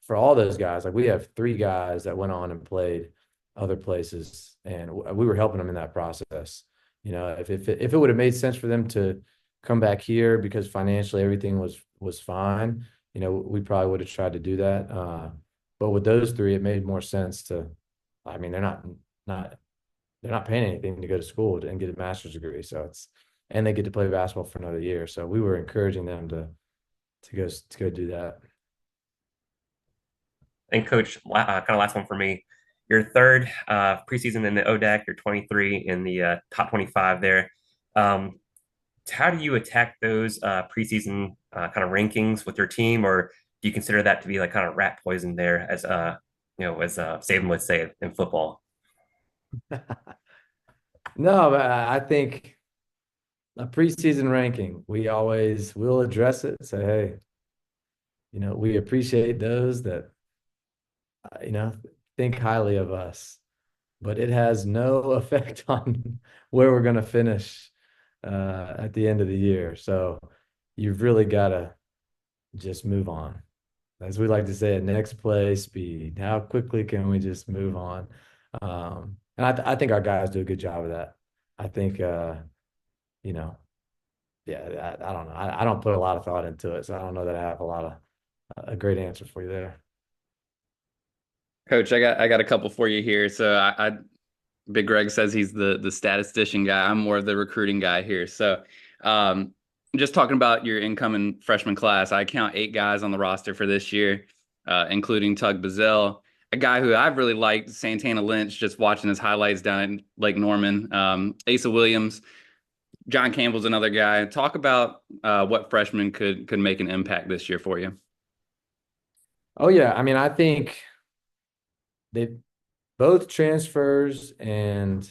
for all those guys. Like we have 3 guys that went on and played other places, and we were helping them in that process. If it would have made sense for them to come back here because financially everything was fine, we probably would have tried to do that. But with those 3, it made more sense to. I mean, they're not paying anything to go to school and get a master's degree, and they get to play basketball for another year. So we were encouraging them to go do that. And Coach, kind of last one for me. Your third preseason in the ODAC, you're 23 in the top 25 there. How do you attack those preseason kind of rankings with your team, or do you consider that to be like kind of rat poison there, as Saban would say in football? No, but I think a preseason ranking, we'll address it. Say, hey, we appreciate those that, think highly of us, but it has no effect on where we're going to finish at the end of the year. So you've really got to just move on. As we like to say, at next play speed. How quickly can we just move on? And I think our guys do a good job of that. I think, yeah, I don't know. I don't put a lot of thought into it, so I don't know that I have a great answer for you there. Coach, I got a couple for you here. So Big Greg says he's the statistician guy. I'm more of the recruiting guy here. So just talking about your incoming freshman class, I count 8 guys on the roster for this year, including Tug Bazell, a guy who I've really liked, Santana Lynch, just watching his highlights down in Lake Norman, Asa Williams, John Campbell's another guy. Talk about what freshmen could make an impact this year for you. Oh, yeah. I mean, I think they both transfers and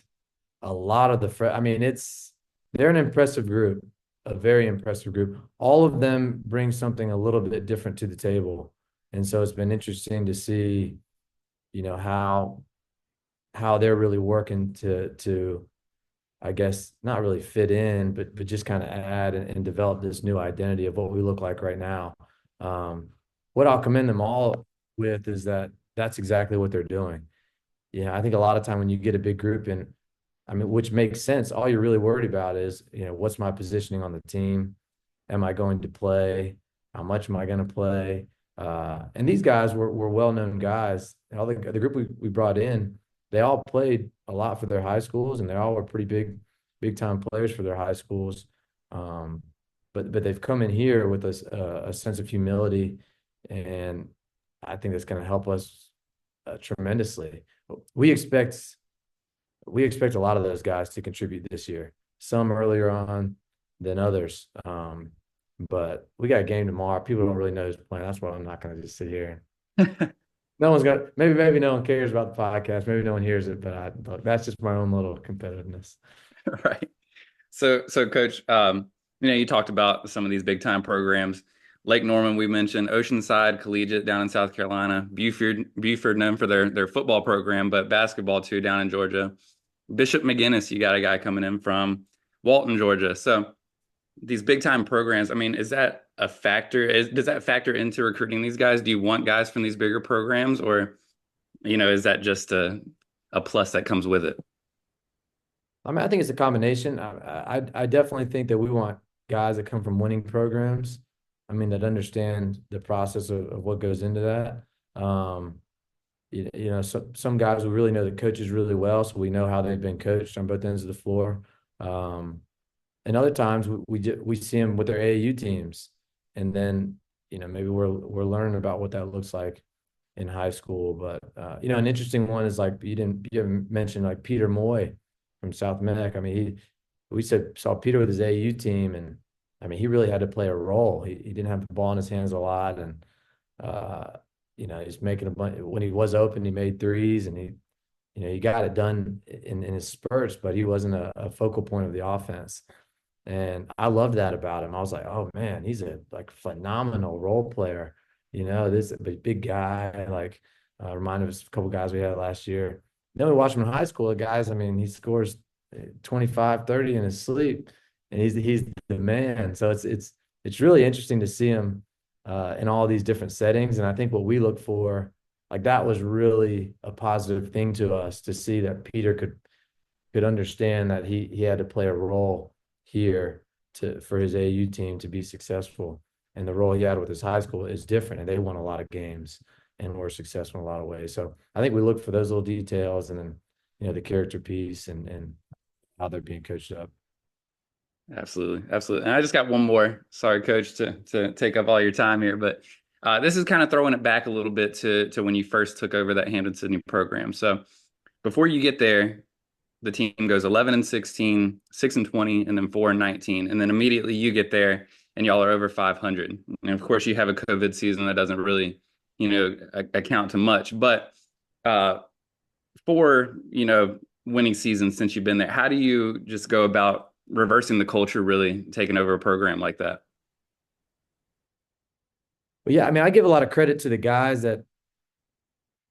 a lot of they're an impressive group, a very impressive group. All of them bring something a little bit different to the table. And so it's been interesting to see, how they're really working to, I guess, not really fit in, but just kind of add and develop this new identity of what we look like right now. What I'll commend them all with is that's exactly what they're doing. Yeah, I think a lot of time when you get a big group and which makes sense, all you're really worried about is, what's my positioning on the team? Am I going to play? How much am I going to play? And these guys were well-known guys. All the group we brought in, they all played a lot for their high schools, and they all were pretty big time players for their high schools. But but they've come in here with a sense of humility, and I think that's going to help us tremendously. We expect a lot of those guys to contribute this year. Some earlier on than others. But we got a game tomorrow. People don't really know who's playing. That's why I'm not going to just sit here. No one's got, maybe no one cares about the podcast. Maybe no one hears it, but that's just my own little competitiveness. Right. So Coach, you talked about some of these big time programs. Lake Norman, we mentioned Oceanside Collegiate down in South Carolina, Buford known for their football program, but basketball too down in Georgia. Bishop McGuinness, you got a guy coming in from Walton, Georgia. So these big time programs, I mean, is that a factor? Does that factor into recruiting these guys? Do you want guys from these bigger programs, or, is that just a plus that comes with it? I mean, I think it's a combination. I definitely think that we want guys that come from winning programs. I mean, that understand the process of what goes into that. Some guys will really know the coaches really well, so we know how they've been coached on both ends of the floor. And other times we see them with their AAU teams, and then maybe we're learning about what that looks like in high school. But an interesting one is like you haven't mentioned like Peter Moy from South Meck. I mean, we saw Peter with his AAU team, and I mean, he really had to play a role. He didn't have the ball in his hands a lot, and he's making a bunch. When he was open, he made threes, and he got it done in his spurts, but he wasn't a focal point of the offense. And I loved that about him. I was like, oh man, he's a phenomenal role player. This big guy, reminded us of a couple guys we had last year. Then we watched him in high school. Guys, I mean, he scores 25, 30 in his sleep, and he's the man. So it's really interesting to see him in all these different settings. And I think what we look for, that was really a positive thing to us, to see that Peter could understand that he had to play a role here for his AU team to be successful. And the role he had with his high school is different, and they won a lot of games and were successful in a lot of ways. So I think we look for those little details, and then the character piece and how they're being coached up. Absolutely. And I just got one more. Sorry, Coach, to take up all your time here, but this is kind of throwing it back a little bit to when you first took over that Hampden-Sydney program. So before you get there, the team goes 11-16, 6-20, and then 4-19. And then immediately you get there and y'all are over 500. And of course you have a COVID season that doesn't really, account to much, but for, winning seasons since you've been there, how do you just go about reversing the culture, really taking over a program like that? Well, yeah, I mean, I give a lot of credit to the guys that,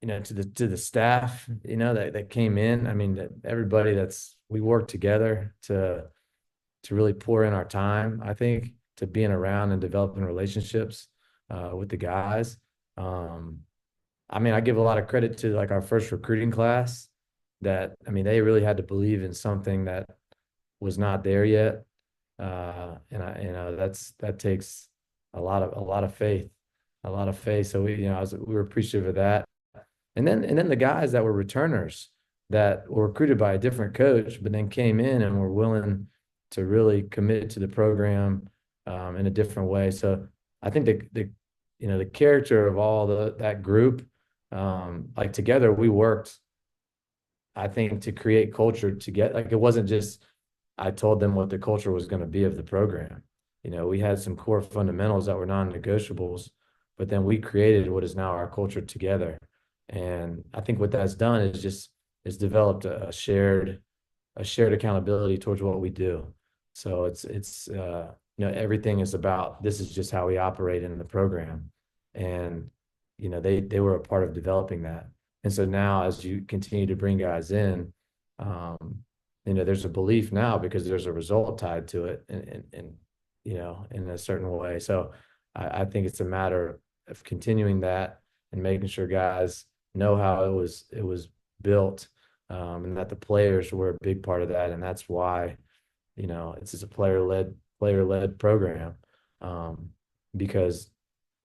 to the staff, that came in. I mean, that everybody we worked together to really pour in our time, I think, to being around and developing relationships with the guys. I mean, I give a lot of credit to our first recruiting class that, I mean, they really had to believe in something that was not there yet. And that takes a lot of faith, So we were appreciative of that. And then the guys that were returners that were recruited by a different coach, but then came in and were willing to really commit to the program in a different way. So I think the character of all that group, together we worked, I think, to create culture to get, it wasn't just I told them what the culture was going to be of the program. We had some core fundamentals that were non-negotiables, but then we created what is now our culture together. And I think what that's done is it's developed a shared accountability towards what we do. So it's everything is about, this is just how we operate in the program. And, they were a part of developing that. And so now as you continue to bring guys in, there's a belief now because there's a result tied to it and in a certain way. So I think it's a matter of continuing that and making sure guys know how it was built, and that the players were a big part of that. And that's why, it's just a player-led program, because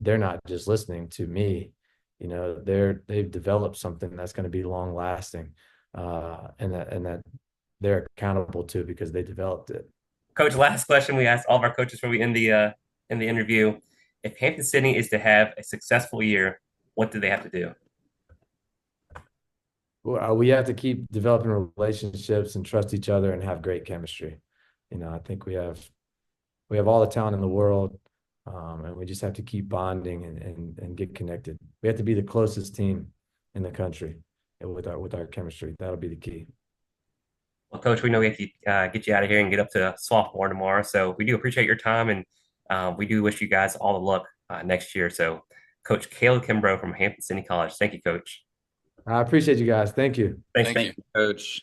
they're not just listening to me, they've developed something that's going to be long lasting, and that they're accountable to because they developed it. Coach, last question we asked all of our coaches before we end the interview. If Hampden-Sydney is to have a successful year, what do they have to do? Well, we have to keep developing relationships and trust each other and have great chemistry. I think we have all the talent in the world, and we just have to keep bonding and get connected. We have to be the closest team in the country with our chemistry. That'll be the key. Well, Coach, we know we have to get you out of here and get up to Swarthmore tomorrow. So we do appreciate your time, and we do wish you guys all the luck next year. So, Coach Caleb Kimbrough from Hampden-Sydney College. Thank you, Coach. I appreciate you guys. Thank you. Thanks, Thank you, Coach.